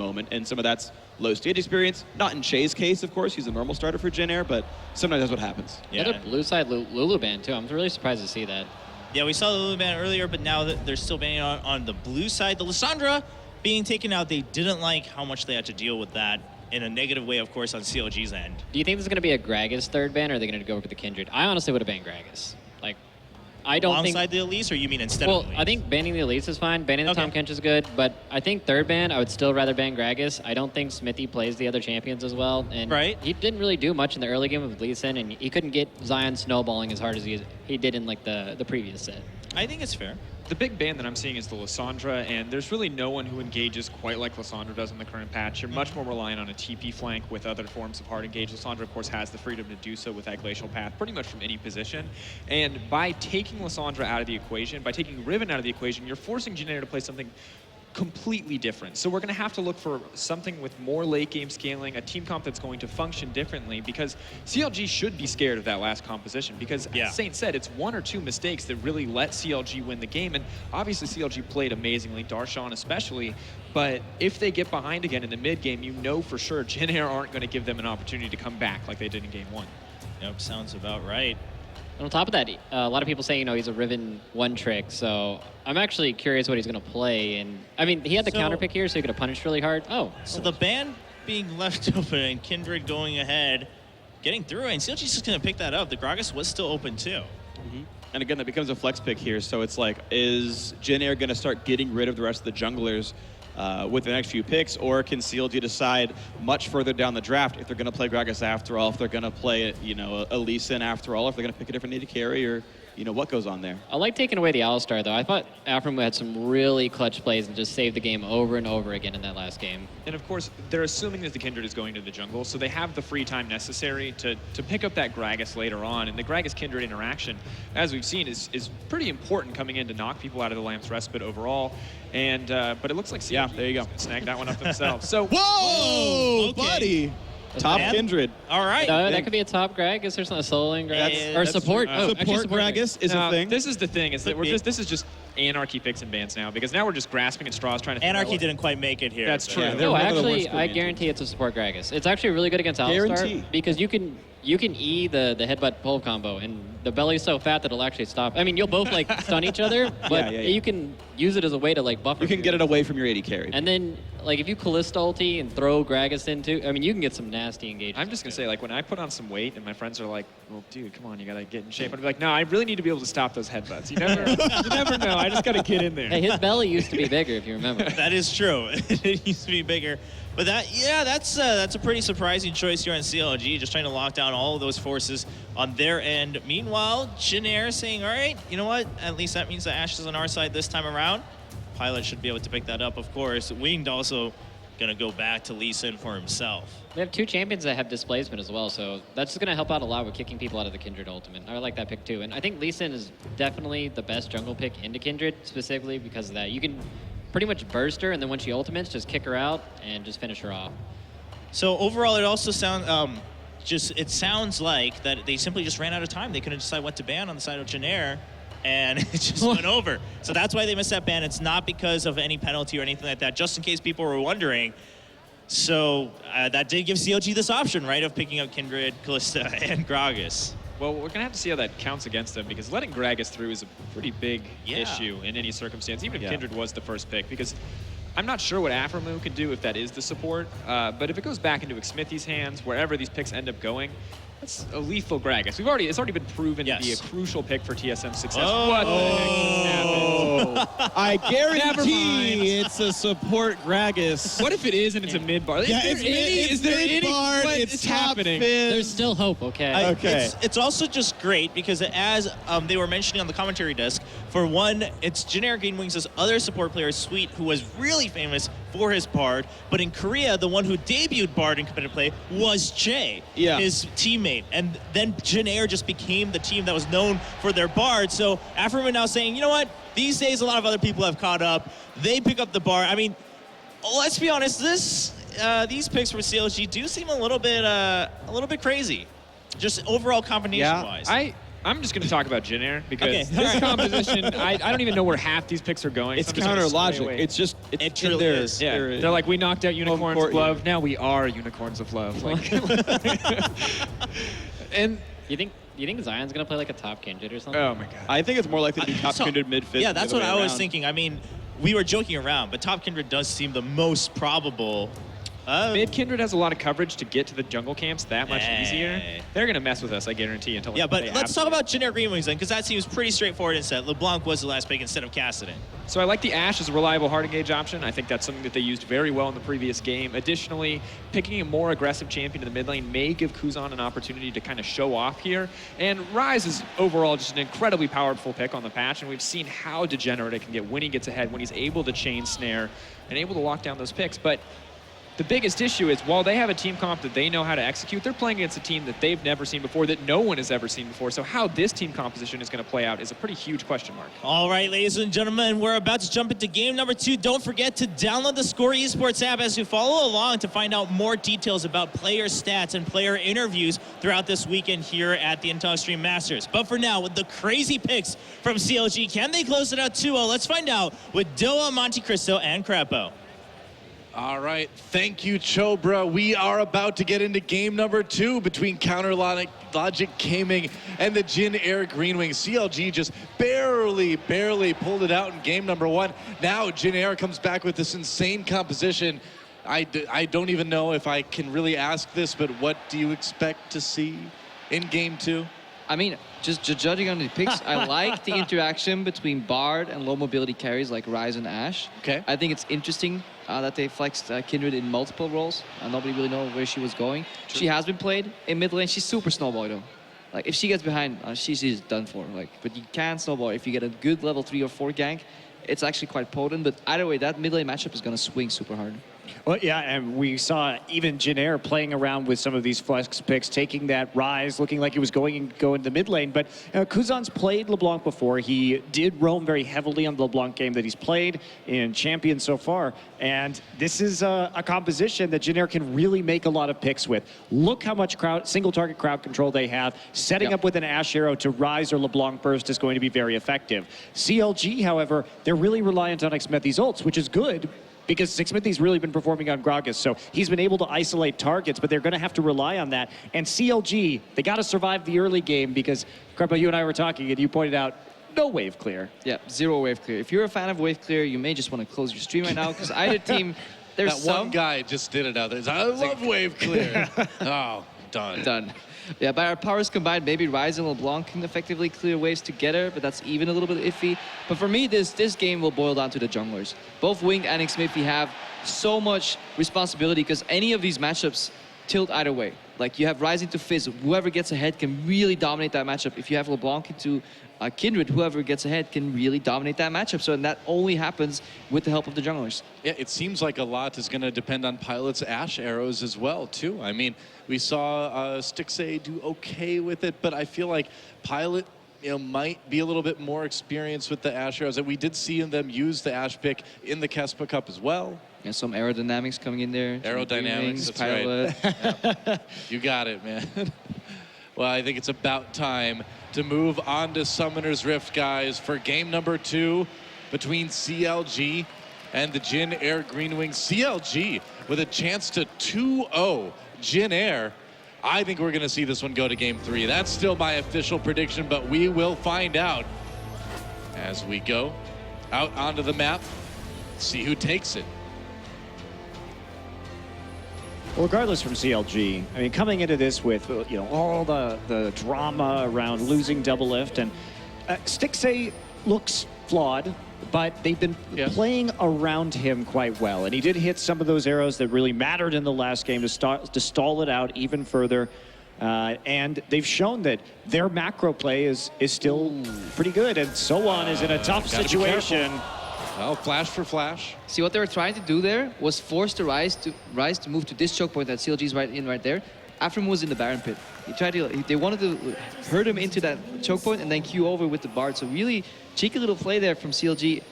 moment, and some of that's low stage experience. Not in Chei's case, of course. He's a normal starter for Jin Air, but sometimes that's what happens. Yeah. Another blue side Lulu ban, too. I'm really surprised to see that. Yeah, we saw the Lulu ban earlier, but now they're still banning on the blue side. The Lissandra being taken out, they didn't like how much they had to deal with that in a negative way, of course, on CLG's end. Do you think this is going to be a Gragas third ban, or are they going to go for the Kindred? I honestly would have banned Gragas. Like, I don't think... Alongside the Elise, or you mean instead of the Elise? Well, I think banning the Elise is fine. Banning the Tahm Kench is good, but I think third ban, I would still rather ban Gragas. I don't think Xmithie plays the other champions as well, and he didn't really do much in the early game with Lee Sin, and he couldn't get Zion snowballing as hard as he did in like the previous set. I think it's fair. The big ban that I'm seeing is the Lissandra, and there's really no one who engages quite like Lissandra does in the current patch. You're much more reliant on a TP flank with other forms of hard engage. Lissandra, of course, has the freedom to do so with that glacial path pretty much from any position. And by taking Lissandra out of the equation, by taking Riven out of the equation, you're forcing Jin Air to play something completely different. So we're going to have to look for something with more late game scaling, a team comp that's going to function differently, because CLG should be scared of that last composition, because as Saint said, it's one or two mistakes that really let CLG win the game. And obviously CLG played amazingly, Darshan especially, but if they get behind again in the mid game, you know for sure Jin Air aren't going to give them an opportunity to come back like they did in game one. Yep, sounds about right. And on top of that, a lot of people say, he's a Riven one trick, so I'm actually curious what he's going to play. And I mean, he had the counter pick here, so he could have punished really hard. So the ban being left open and Kindred going ahead, getting through, and CLG's just going to pick that up. The Gragas was still open too. And again, that becomes a flex pick here, so it's like, is Jin Air going to start getting rid of the rest of the junglers with the next few picks, or can CLG decide much further down the draft if they're going to play Gragas after all, if they're going to play, a Lee Sin after all, if they're going to pick a different AD carry, or, what goes on there? I like taking away the Alistar, though. I thought Aphromoo had some really clutch plays and just saved the game over and over again in that last game. And of course, they're assuming that the Kindred is going to the jungle, so they have the free time necessary to pick up that Gragas later on. And the Gragas-Kindred interaction, as we've seen, is pretty important coming in to knock people out of the Lamb's Respite overall. And but it looks like CLG there you go. snag that one up themselves. So whoa, buddy! Top Kindred. All right. That could be a top Gragas or something, a soloing Gragas. Or support. Support Gragas is a thing. This is the thing, is that this is just Anarchy picks and bans now, because now we're just grasping at straws trying to Anarchy didn't quite make it here. That's true. Yeah, no, actually, I guarantee it's a support Gragas. It's actually really good against Alistar, because you can E the headbutt pull combo, and the belly's so fat that it'll actually stop. I mean, you'll both like stun each other, but you can use it as a way to like buffer. You can get it away from your AD carry. And then, like, if you Kalista ulti and throw Gragas into, I mean, you can get some nasty engagements. I'm just gonna say, like, when I put on some weight and my friends are like, "Well, dude, come on, you gotta get in shape," I'd be like, "No, I really need to be able to stop those headbutts. You never know. I just gotta get in there." Hey, his belly used to be bigger, if you remember. That is true. It used to be bigger. But that's a pretty surprising choice here on CLG, just trying to lock down all of those forces on their end. Meanwhile, Jin Air saying, all right, you know what? At least that means that Ashe is on our side this time around. Pilot should be able to pick that up, of course. Winged also going to go back to Lee Sin for himself. We have two champions that have displacement as well, so that's just going to help out a lot with kicking people out of the Kindred ultimate. I like that pick too. And I think Lee Sin is definitely the best jungle pick into Kindred, specifically because of that. You can pretty much burst her, and then when she ultimates, just kick her out and just finish her off. So overall, it also sounds it sounds like that they simply just ran out of time. They couldn't decide what to ban on the side of Jin Air, and it just went over. So that's why they missed that ban. It's not because of any penalty or anything like that, just in case people were wondering. So that did give CLG this option, right, of picking up Kindred, Kalista, and Gragas. Well, we're going to have to see how that counts against them, because letting Gragas through is a pretty big issue in any circumstance, even if Kindred was the first pick, because I'm not sure what Aphromoo can do if that is the support, but if it goes back into Xmithie's hands, wherever these picks end up going, that's a lethal Gragas. It's already been proven to be a crucial pick for TSM's success. What the heck just happened? I guarantee it's a support Gragas. What if it is and it's a mid bar? Yeah, is there any bar? It's happening. There's still hope, okay? It's also just great because as they were mentioning on the commentary desk, for one, it's Jin Air Greenwings' other support player, Sweet, who was really famous for his Bard, but in Korea, the one who debuted Bard in competitive play was Chei, his teammate. And then Jin Air just became the team that was known for their Bard. So Aphromoo now saying, you know what? These days, a lot of other people have caught up. They pick up the Bard. I mean, let's be honest. These picks for CLG do seem a little bit crazy, just overall combination-wise. I'm just going to talk about Jin Air because Okay, this alright. composition, I don't even know where half these picks are going. It's so I'm just gonna counter stay logic. away. It's just it's It truly in their, is. Yeah, their- they're like, we knocked out Unicorns court, of Love. Now we are Unicorns of Love. Like, and You think Zion's gonna play like a top Kindred or something? oh my god. I think it's more likely to be top So- Kindred mid Fizz. Yeah, than that's the what other way I was around. thinking. I mean, we were joking around, but top Kindred does seem the most probable. Mid Kindred has a lot of coverage to get to the jungle camps that much Hey. easier. They're going to mess with us, I guarantee, until Yeah, but they let's talk absolutely- about Jin Air Greenwings then, because that seems pretty straightforward instead. LeBlanc was the last pick instead of Kassadin. So I like the Ashe as a reliable hard engage option. I think that's something that they used very well in the previous game. Additionally, picking a more aggressive champion in the mid lane may give Kuzan an opportunity to kind of show off here. And Ryze is overall just an incredibly powerful pick on the patch, and we've seen how degenerate it can get when he gets ahead, when he's able to chain snare and able to lock down those picks. But the biggest issue is while they have a team comp that they know how to execute, they're playing against a team that they've never seen before, that no one has ever seen before. So how this team composition is going to play out is a pretty huge question mark. All right, ladies and gentlemen, we're about to jump into game number 2. Don't forget to download the Score Esports app as you follow along to find out more details about player stats and player interviews throughout this weekend here at the IntelliStream Masters. But for now, with the crazy picks from CLG, can they close it out 2-0? Let's find out with Doa, MonteCristo, and Krepo. All right, thank you, Chobra. We are about to get into game number 2 between Counter Logic Gaming and the Jin Air Greenwings. CLG just barely pulled it out in game number 1. Now Jin Air comes back with this insane composition. I don't even know if I can really ask this, but what do you expect to see in game 2? I mean, just judging on the picks, I like the interaction between Bard and low mobility carries like Ryze and Ashe. Okay. I think it's interesting that they flexed Kindred in multiple roles. Nobody really knows where she was going. True. She has been played in mid lane. She's super snowball though. Like if she gets behind, she's done for. Like, but you can snowball if you get a good level 3 or 4 gank. It's actually quite potent. But either way, that mid lane matchup is gonna swing super hard. Well, yeah, and we saw even Jin Air playing around with some of these flex picks, taking that Ryze, looking like he was going the mid lane. But Kuzan's played LeBlanc before. He did roam very heavily on the LeBlanc game that he's played in Champions so far. And this is a composition that Jin Air can really make a lot of picks with. Look how much single target crowd control they have. Setting up with an Ashe arrow to Ryze or LeBlanc burst is going to be very effective. CLG, however, they're really reliant on Xmithie's ults, which is good, because Xmithie's really been performing on Gragas, so he's been able to isolate targets, but they're going to have to rely on that. And CLG, they got to survive the early game because, Krepo, you and I were talking, and you pointed out, no wave clear. Yeah, 0 wave clear. If you're a fan of wave clear, you may just want to close your stream right now because either team, there's That some one guy just did it out there. He's like, I love wave clear. Oh, done. done. Yeah, by our powers combined, maybe Ryze and LeBlanc can effectively clear waves together, but that's even a little bit iffy. But for me, this game will boil down to the junglers. Both Wing and Xmithie have so much responsibility because any of these matchups tilt either way. Like you have Ryze into Fizz, whoever gets ahead can really dominate that matchup. If you have LeBlanc into Kindred, whoever gets ahead can really dominate that matchup. So and that only happens with the help of the junglers. Yeah, it seems like a lot is going to depend on Pilot's Ashe arrows as well, too. I mean, we saw Stixxay do okay with it, but I feel like Pilot, might be a little bit more experienced with the Ashe arrows. And we did see them use the Ashe pick in the Kespa Cup as well. And some aerodynamics coming in there. Aerodynamics, that's Pilot. right. You got it, man. Well, I think it's about time to move on to Summoner's Rift, guys, for game number 2 between CLG and the Jin Air Greenwings. CLG with a chance to 2-0 Jin Air. I think we're going to see this one go to game 3. That's still my official prediction, but we will find out as we go out onto the map, see who takes it. Well, regardless from CLG, I mean, coming into this with all the drama around losing double lift, and Stixxay looks flawed, but they've been playing around him quite well, and he did hit some of those arrows that really mattered in the last game to stall it out even further. And they've shown that their macro play is still pretty good, and SoHwan is in a tough situation. Well, flash for flash. See, what they were trying to do there was force the Ryze to move to this choke point that CLG's right there. Aphromoo was in the Baron pit. They wanted to hurt him into that choke point and then queue over with the Bard. So really cheeky little play there from CLG.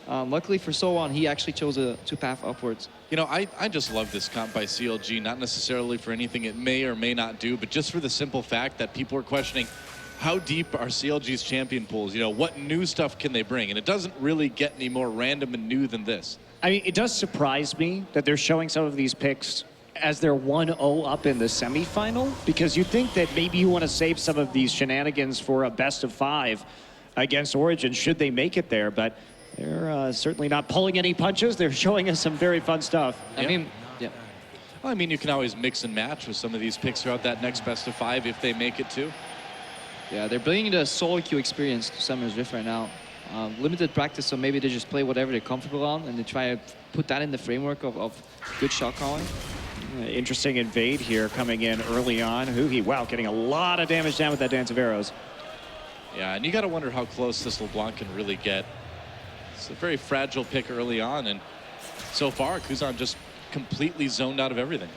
Luckily for SoHwan, he actually chose to path upwards. I just love this comp by CLG, not necessarily for anything it may or may not do, but just for the simple fact that people are questioning, how deep are CLG's champion pools? You know, what new stuff can they bring? And it doesn't really get any more random and new than this. I mean, it does surprise me that they're showing some of these picks as they're 1-0 up in the semifinal, because you think that maybe you want to save some of these shenanigans for a best of 5 against Origin should they make it there, but they're certainly not pulling any punches. They're showing us some very fun stuff. I mean, yeah. Well, I mean, you can always mix and match with some of these picks throughout that next best of 5 if they make it too. Yeah, they're bringing the solo queue experience to Summer's Rift right now. Limited practice, so maybe they just play whatever they're comfortable on, and they try to put that in the framework of good shot calling. Interesting invade here coming in early on. Huhi, wow, getting a lot of damage down with that Dance of Arrows. Yeah, and you got to wonder how close this LeBlanc can really get. It's a very fragile pick early on, and so far, Kuzan just completely zoned out of everything.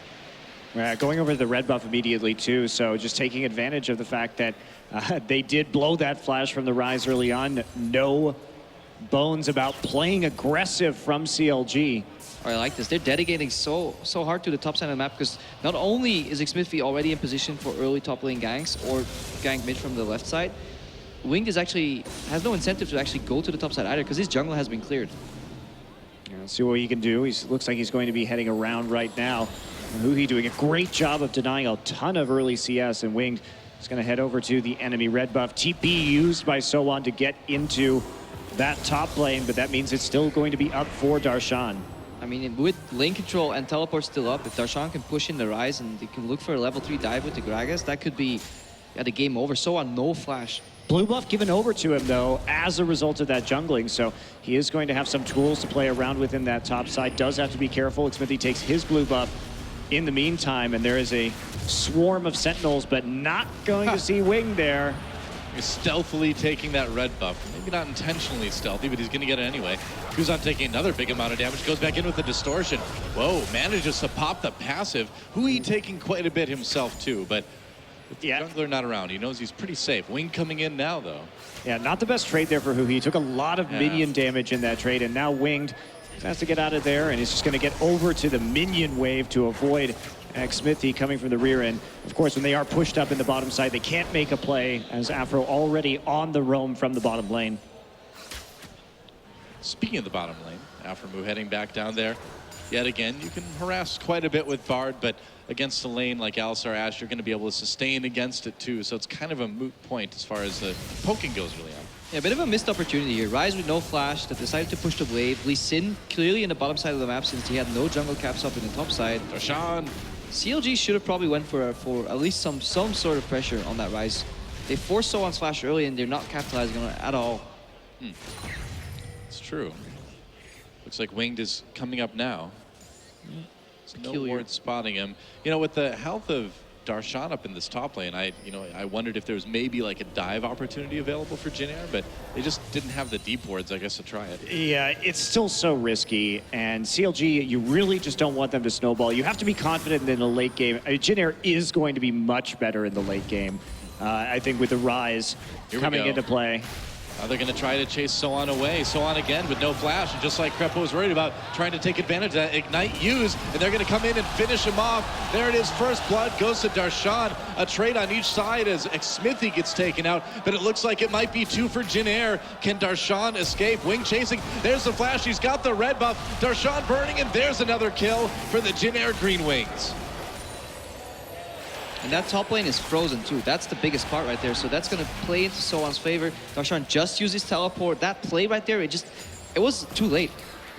Going over to the red buff immediately too, so just taking advantage of the fact that they did blow that flash from the Ryze early on. No bones about playing aggressive from CLG. I like this. They're dedicating so hard to the top side of the map, because not only is Xmithie already in position for early top lane ganks or gank mid from the left side, Winged has no incentive to actually go to the top side either, because his jungle has been cleared. Yeah, let's see what he can do. He looks like he's going to be heading around right now. Huhi doing a great job of denying a ton of early CS, and Winged is going to head over to the enemy red buff. TP used by SoHwan to get into that top lane, but that means it's still going to be up for Darshan. I mean, with lane control and teleport still up, if Darshan can push in the Ryze and they can look for a level 3 dive with the Gragas, that could be the game over. SoHwan, no flash. Blue buff given over to him, though, as a result of that jungling, so he is going to have some tools to play around with in that top side. Does have to be careful. Xmithie takes his blue buff in the meantime, and there is a swarm of sentinels, but not going to see Wing there. He's stealthily taking that red buff. Maybe not intentionally stealthy, but he's going to get it anyway. Kuzan taking another big amount of damage, goes back in with the distortion. Whoa, manages to pop the passive. Huhi taking quite a bit himself too, but with the jungler not around, he knows he's pretty safe. Wing coming in now, though. Yeah, not the best trade there for Huhi. He took a lot of minion damage in that trade, and now Winged has to get out of there, and he's just going to get over to the minion wave to avoid Xmithie coming from the rear end. Of course, when they are pushed up in the bottom side, they can't make a play, as Aphro already on the roam from the bottom lane. Speaking of the bottom lane, Aphromoo heading back down there. Yet again, you can harass quite a bit with Bard, but against a lane like Alistar Ashe, you're going to be able to sustain against it too, so it's kind of a moot point as far as the poking goes really on. Yeah, a bit of a missed opportunity here. Ryze with no flash that decided to push the wave. Lee Sin clearly in the bottom side of the map since he had no jungle caps up in the top side. Darshan. CLG should have probably went for at least some sort of pressure on that Ryze. They forced SoHwan's flash early and they're not capitalizing on it at all. It's true. Looks like Winged is coming up now. There's no ward spotting him. You know, with the health of Darshan up in this top lane, I wondered if there was maybe like a dive opportunity available for Jin Air, but they just didn't have the deep wards, I guess, to try it. Yeah, it's still so risky, and CLG, you really just don't want them to snowball. You have to be confident in the late game. Jin Air is going to be much better in the late game, I think, with the Ryze coming into play. Now they're going to try to chase SoHwan away. SoHwan again with no flash, and just like Krepo was worried about, trying to take advantage of that Ignite use, and they're going to come in and finish him off. There it is, first blood goes to Darshan. A trade on each side as Xmithie gets taken out, but it looks like it might be 2 for Jin Air. Can Darshan escape? Wing chasing, there's the flash, he's got the red buff. Darshan burning, and there's another kill for the Jin Air Greenwings. And that top lane is frozen too. That's the biggest part right there. So that's going to play into SoHwan's favor. Darshan just used his teleport. That play right there, it was too late.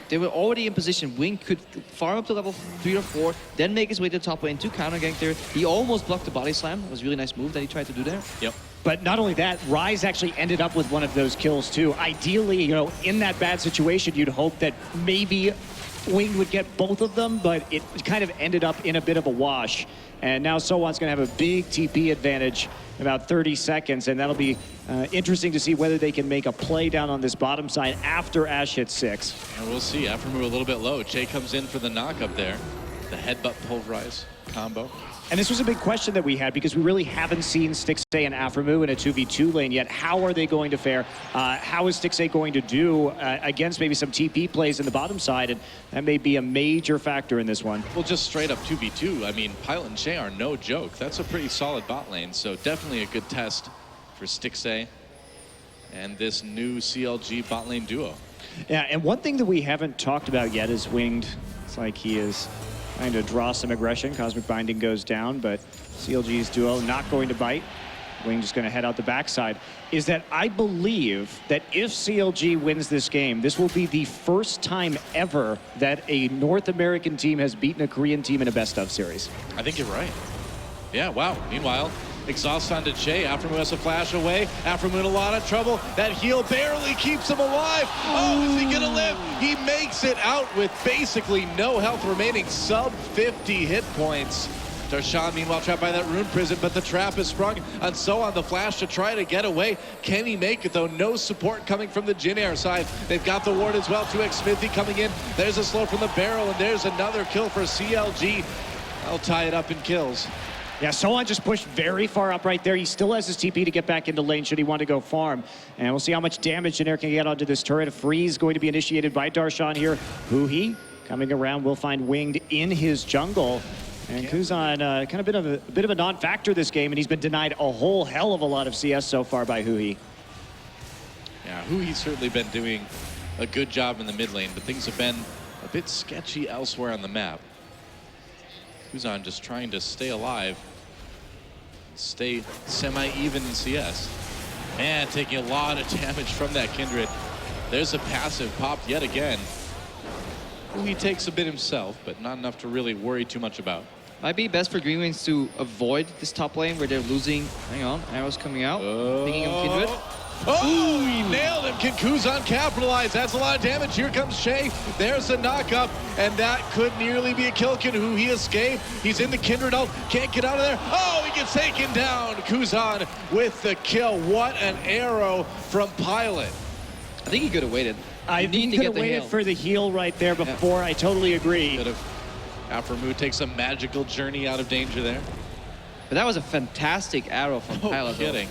They were already in position. Wing could farm up to level 3 or 4, then make his way to the top lane to counter gank there. He almost blocked the body slam. It was a really nice move that he tried to do there. Yep. But not only that, Ryze actually ended up with one of those kills too. Ideally, you know, in that bad situation, you'd hope that maybe Wing would get both of them, but it kind of ended up in a bit of a wash. And now SoHwan's going to have a big TP advantage in about 30 seconds, and that'll be interesting to see whether they can make a play down on this bottom side after Ashe hits 6. And we'll see. Aphromoo a little bit low. Chei comes in for the knock up there. The headbutt pulverize combo. And this was a big question that we had because we really haven't seen Stixxay and Aphromoo in a 2v2 lane yet. How are they going to fare? How is Stixxay going to do against maybe some TP plays in the bottom side? And that may be a major factor in this one. Well, just straight up 2v2. I mean, Pilot and Chei are no joke. That's a pretty solid bot lane, so definitely a good test for Stixxay and this new CLG bot lane duo. Yeah, and one thing that we haven't talked about yet is Winged. It's like he is trying to draw some aggression. Cosmic Binding goes down, but CLG's duo not going to bite. Wing just going to head out the backside. Is that I believe that if CLG wins this game, this will be the first time ever that a North American team has beaten a Korean team in a best-of series. I think you're right. Yeah, wow. Meanwhile, exhaust onto Chei. Aphromoo has a flash away. Aphromoo in a lot of trouble. That heal barely keeps him alive. Oh, is he gonna live? He makes it out with basically no health remaining, sub 50 hit points. Darshan, meanwhile, trapped by that rune prison, but the trap is sprung on SoHwan. The flash to try to get away. Can he make it, though? No support coming from the Jin Air side. They've got the ward as well. 2Xmithie coming in. There's a slow from the barrel, and there's another kill for CLG. I'll tie it up in kills. Yeah, SoHwan just pushed very far up right there. He still has his TP to get back into lane should he want to go farm. And we'll see how much damage Jin Air can get onto this turret. A freeze going to be initiated by Darshan here. Huhi coming around will find Winged in his jungle. And Kuzan kind of a bit of a non-factor this game, and he's been denied a whole hell of a lot of CS so far by Huhi. Yeah, Huhi's certainly been doing a good job in the mid lane, but things have been a bit sketchy elsewhere on the map. Kuzan just trying to stay alive, stay semi-even in CS. Man, taking a lot of damage from that Kindred. There's a passive popped yet again. Huhi takes a bit himself, but not enough to really worry too much about. Might be best for Greenwings to avoid this top lane where they're losing. Hang on, arrows coming out. Thinking of Kindred. Oh, he nailed him. Can Kuzan capitalize? That's a lot of damage. Here comes Chei. There's a knock-up, and that could nearly be a kill. Can Huhi escape? He's in the Kindred ult. Can't get out of there. Oh, he gets taken down. Kuzan with the kill. What an arrow from Pilot. I think he could have waited. I think he could have waited for the heal right there before. Yeah. I totally agree. Could have. Aphromoo takes a magical journey out of danger there. But that was a fantastic arrow from Pilot. No kidding.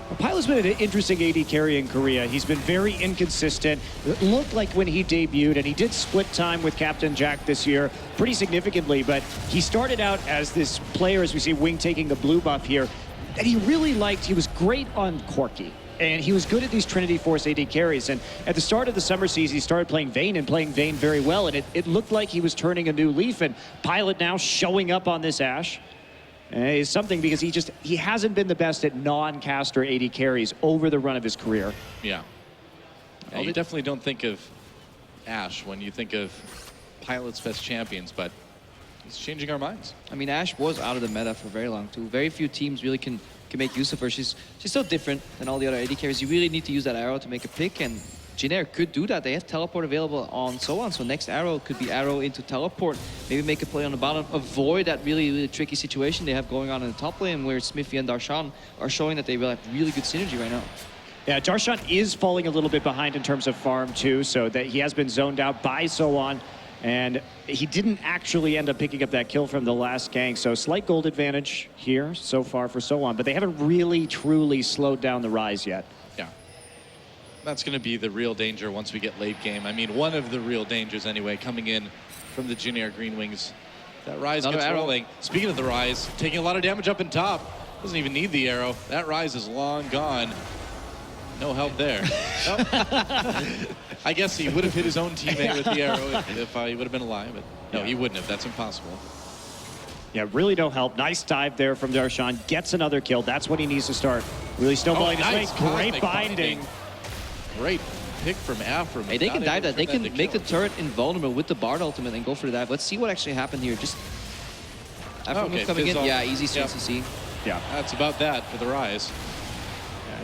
Well, Pilot's been an interesting AD carry in Korea. He's been very inconsistent. It looked like when he debuted, and he did split time with Captain Jack this year pretty significantly, but he started out as this player, as we see Wing taking the blue buff here, that he really liked. He was great on Corki. And he was good at these Trinity Force AD carries. And at the start of the summer season, he started playing Vayne and playing Vayne very well. And it looked like he was turning a new leaf. And Pilot now showing up on this Ashe is something because he hasn't been the best at non-caster AD carries over the run of his career. Yeah. You definitely don't think of Ashe when you think of Pilot's best champions, but he's changing our minds. I mean, Ashe was out of the meta for very long too. Very few teams really can make use of her. She's so different than all the other AD carries. You really need to use that arrow to make a pick, and Jin Air could do that. They have teleport available on SoHwan, so next arrow could be arrow into teleport. Maybe make a play on the bottom, avoid that really, really tricky situation they have going on in the top lane where Xmithie and Darshan are showing that they will have really good synergy right now. Yeah, Darshan is falling a little bit behind in terms of farm too, so that he has been zoned out by SoHwan. And he didn't actually end up picking up that kill from the last gank. So slight gold advantage here so far for SoHwan, but they haven't really, truly slowed down the Ryze yet. Yeah. That's going to be the real danger once we get late game. I mean, one of the real dangers anyway, coming in from the Jin Air Greenwings. That Ryze gets rolling. Speaking of the Ryze, taking a lot of damage up in top. Doesn't even need the arrow. That Ryze is long gone. No help there. Nope. I guess he would have hit his own teammate with the arrow if he would have been alive, but no, he wouldn't have. That's impossible. Yeah, really no help. Nice dive there from Darshan. Gets another kill. That's what he needs to start. Really snowballing his way. Great binding. Great pick from Aphromoo. Hey, they can dive that. They can make the turret invulnerable with the Bard ultimate and go for the dive. Let's see what actually happened here. Just Aphromoo coming in. Yeah, easy streaks to see. Yeah, that's about that for the Ryze.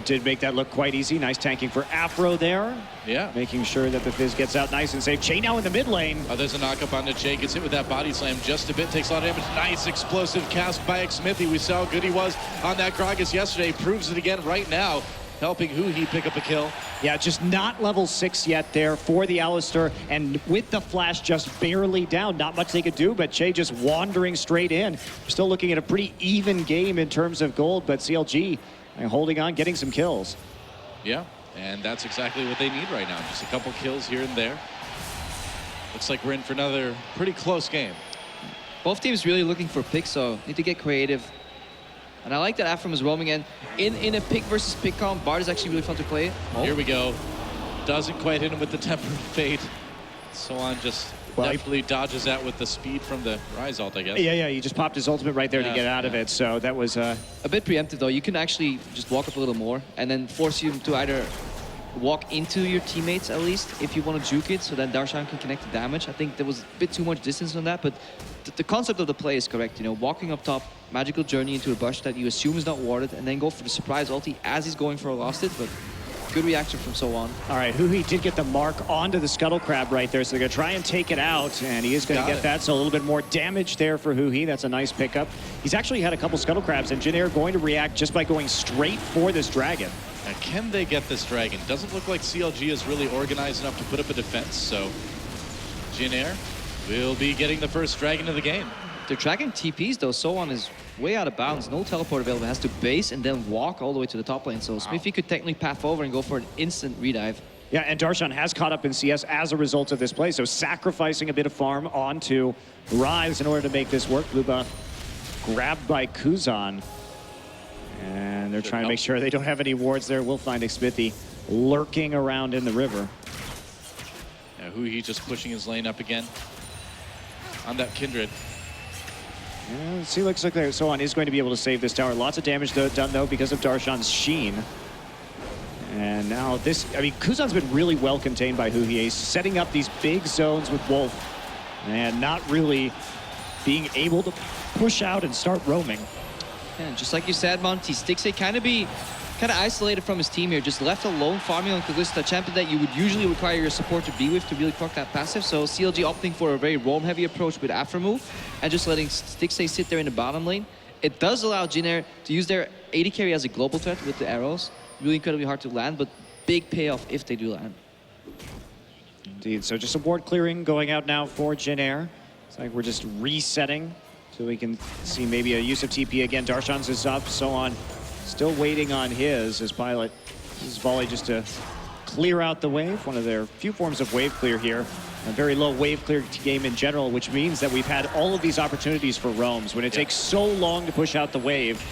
Did make that look quite easy. Nice tanking for Aphro there. Yeah. Making sure that the Fizz gets out nice and safe. Chei now in the mid lane. Oh, there's a knock-up onto Chei. Gets hit with that body slam just a bit. Takes a lot of damage. Nice explosive cast by Xmithie. We saw how good he was on that Gragas yesterday. Proves it again right now. Helping Huhi pick up a kill. Yeah, just not level 6 yet there for the Alistar. And with the flash just barely down, not much they could do, but Chei just wandering straight in. We're still looking at a pretty even game in terms of gold, but CLG holding on, getting some kills. Yeah, and that's exactly what they need right now. Just a couple kills here and there. Looks like we're in for another pretty close game. Both teams really looking for picks, so need to get creative. And I like that Aphromoo is roaming in a pick versus pick comp. Bard is actually really fun to play. Oh. Here we go. Doesn't quite hit him with the Tempered Fate. SoHwan just definitely dodges that with the speed from the Ryze ult, I guess. Yeah, he just popped his ultimate right there to get out of it. So that was a bit preemptive though. You can actually just walk up a little more and then force you to either walk into your teammates at least if you want to juke it so that Darshan can connect the damage. I think there was a bit too much distance on that, but the concept of the play is correct. You know, walking up top, magical journey into a bush that you assume is not warded, and then go for the surprise ulti as he's going for a lost it, but good reaction from SoHwan. All right, Huhi did get the mark onto the Scuttle Crab right there, so they're going to try and take it out, and he is going to get that, so a little bit more damage there for Huhi. That's a nice pickup. He's actually had a couple Scuttle Crabs, and Jin Air going to react just by going straight for this dragon. Now, can they get this dragon? Doesn't look like CLG is really organized enough to put up a defense, so Jin Air will be getting the first dragon of the game. They're tracking TPs though. SoHwan is way out of bounds. No teleport available. Has to base and then walk all the way to the top lane. So Xmithie could technically path over and go for an instant redive. Yeah, and Darshan has caught up in CS as a result of this play. So sacrificing a bit of farm onto Ryze in order to make this work. Blue buff grabbed by Kuzan. And they're trying to make sure they don't have any wards there. We'll find Xmithie lurking around in the river. Yeah, Huhi just pushing his lane up again on that Kindred. Yeah, see, looks like SoHwan is going to be able to save this tower. Lots of damage done though because of Darshan's Sheen. And now this, I mean, Kuzan's been really well contained by Huhi. He's setting up these big zones with Wolf and not really being able to push out and start roaming. Yeah, just like you said, Monty, Stixxay kind of isolated from his team here, just left alone farming on Kalista, champion that you would usually require your support to be with to really proc that passive. So CLG opting for a very roam-heavy approach with Aphromoo and just letting Stixxay sit there in the bottom lane. It does allow Jin Air to use their AD carry as a global threat with the arrows. Really incredibly hard to land, but big payoff if they do land. Indeed, so just some ward clearing going out now for Jin Air. It's like we're just resetting so we can see maybe a use of TP again. Darshan's is up, SoHwan still waiting on his pilot. This is volley just to clear out the wave, one of their few forms of wave clear here. A very low wave clear game in general, which means that we've had all of these opportunities for roams. When it takes so long to push out the wave,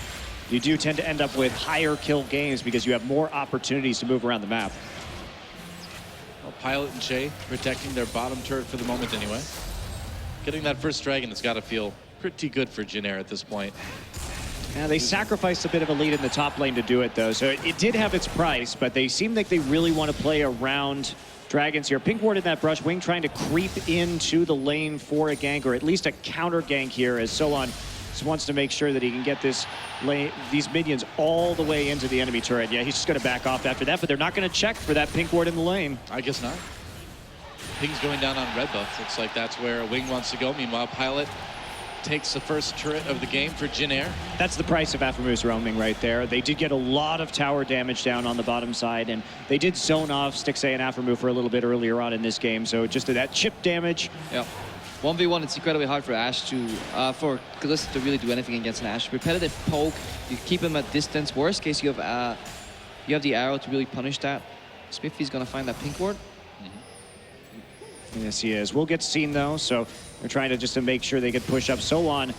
you do tend to end up with higher kill games because you have more opportunities to move around the map. Well, Pilot and Chei protecting their bottom turret for the moment anyway. Getting that first dragon has got to feel pretty good for Jin Air at this point. Yeah, they sacrificed a bit of a lead in the top lane to do it, though. So it did have its price, but they seem like they really want to play around dragons here. Pink ward in that brush, Wing trying to creep into the lane for a gank, or at least a counter gank here, as SoHwan just wants to make sure that he can get this lane, these minions all the way into the enemy turret. Yeah, he's just going to back off after that, but they're not going to check for that pink ward in the lane. I guess not. Ping's going down on red buff. Looks like that's where Wing wants to go. Meanwhile, Pilot takes the first turret of the game for Jin Air. That's the price of Aphromoos roaming right there. They did get a lot of tower damage down on the bottom side, and they did zone off Stixxay and Aphromoo for a little bit earlier on in this game, so just that chip damage. Yeah. 1v1, it's incredibly hard for Ashe to, for Kalista to really do anything against an Ashe. Repetitive poke, you keep him at distance. Worst case, you have the arrow to really punish that. Xmithie's gonna find that pink ward. Yes, he is. We'll get seen though, so they're trying to just to make sure they can push up. SoHwan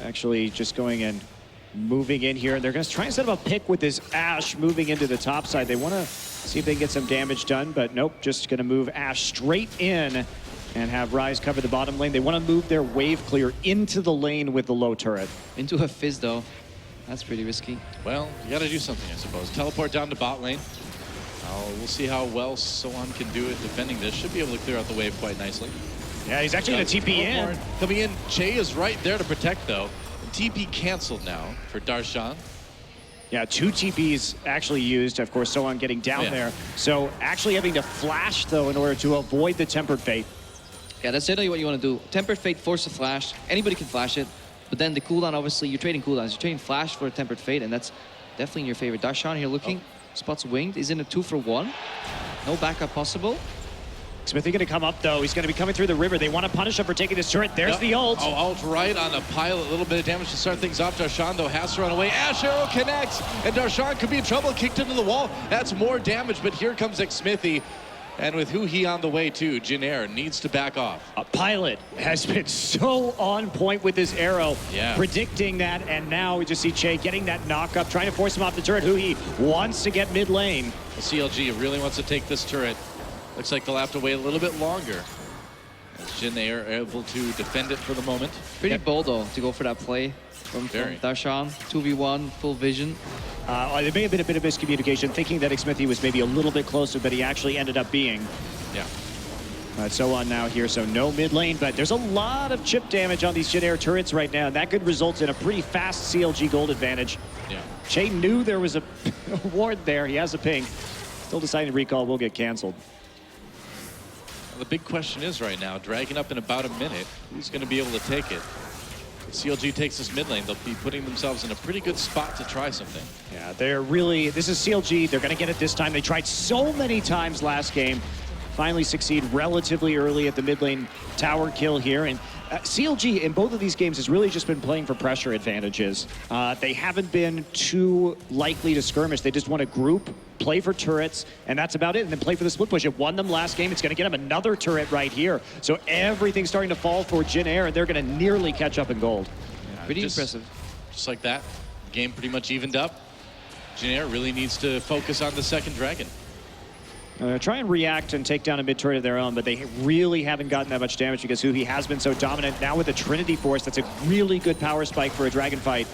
actually just going and moving in here. They're going to try and set up a pick with this Ashe moving into the top side. They want to see if they can get some damage done, but nope, just going to move Ashe straight in and have Ryze cover the bottom lane. They want to move their wave clear into the lane with the low turret. Into a Fizz though. That's pretty risky. Well, you got to do something, I suppose. Teleport down to bot lane. We'll see how well SoHwan can do it defending this. Should be able to clear out the wave quite nicely. Yeah, he's actually going to TP in. Coming in, Chei is right there to protect though. And TP canceled now for Darshan. Yeah, 2 TPs actually used. Of course, SoHwan getting down there. So actually having to flash though in order to avoid the Tempered Fate. Yeah, that's certainly what you want to do. Tempered Fate, force a flash. Anybody can flash it. But then the cooldown, obviously, you're trading cooldowns. You're trading flash for a Tempered Fate, and that's definitely in your favor. Darshan here looking. Spots winged. He's in a 2-for-1. No backup possible. Xmithie going to come up, though. He's going to be coming through the river. They want to punish him for taking this turret. There's the ult. Oh, ult right on a Pilot. A little bit of damage to start things off. Darshan, though, has to run away. Ashe arrow connects, and Darshan could be in trouble. Kicked into the wall. That's more damage, but here comes Xmithie. And with Huhi on the way too, Jin Air needs to back off. Pilot has been so on point with his arrow, predicting that, and now we just see Chei getting that knock up, trying to force him off the turret. Huhi wants to get mid lane. The CLG really wants to take this turret. Looks like they'll have to wait a little bit longer. As Jin Air able to defend it for the moment. Pretty bold though to go for that play from Darshan. 2v1, full vision. There may have been a bit of miscommunication, thinking that Xmithie was maybe a little bit closer, but he actually ended up being. Yeah. SoHwan now here, so no mid lane, but there's a lot of chip damage on these Jin Air turrets right now, and that could result in a pretty fast CLG gold advantage. Yeah. Chei knew there was a ward there. He has a ping. Still deciding recall will get canceled. Well, the big question is right now, Dragon up in about a minute, who's going to be able to take it? If CLG takes this mid lane, they'll be putting themselves in a pretty good spot to try something. Yeah, they're really, this is CLG. They're going to get it this time. They tried so many times last game. Finally succeed relatively early at the mid lane tower kill here. And CLG in both of these games has really just been playing for pressure advantages. They haven't been too likely to skirmish. They just want to group, play for turrets, and that's about it. And then play for the split push. It won them last game. It's going to get them another turret right here. So everything's starting to fall for Jin Air, and they're going to nearly catch up in gold. Yeah, Pretty impressive. Just like that, the game pretty much evened up. Jin Air really needs to focus on the second Dragon. Try and react and take down a mid turret of their own, but they really haven't gotten that much damage because Huhi has been so dominant. Now with the Trinity Force, that's a really good power spike for a Dragon fight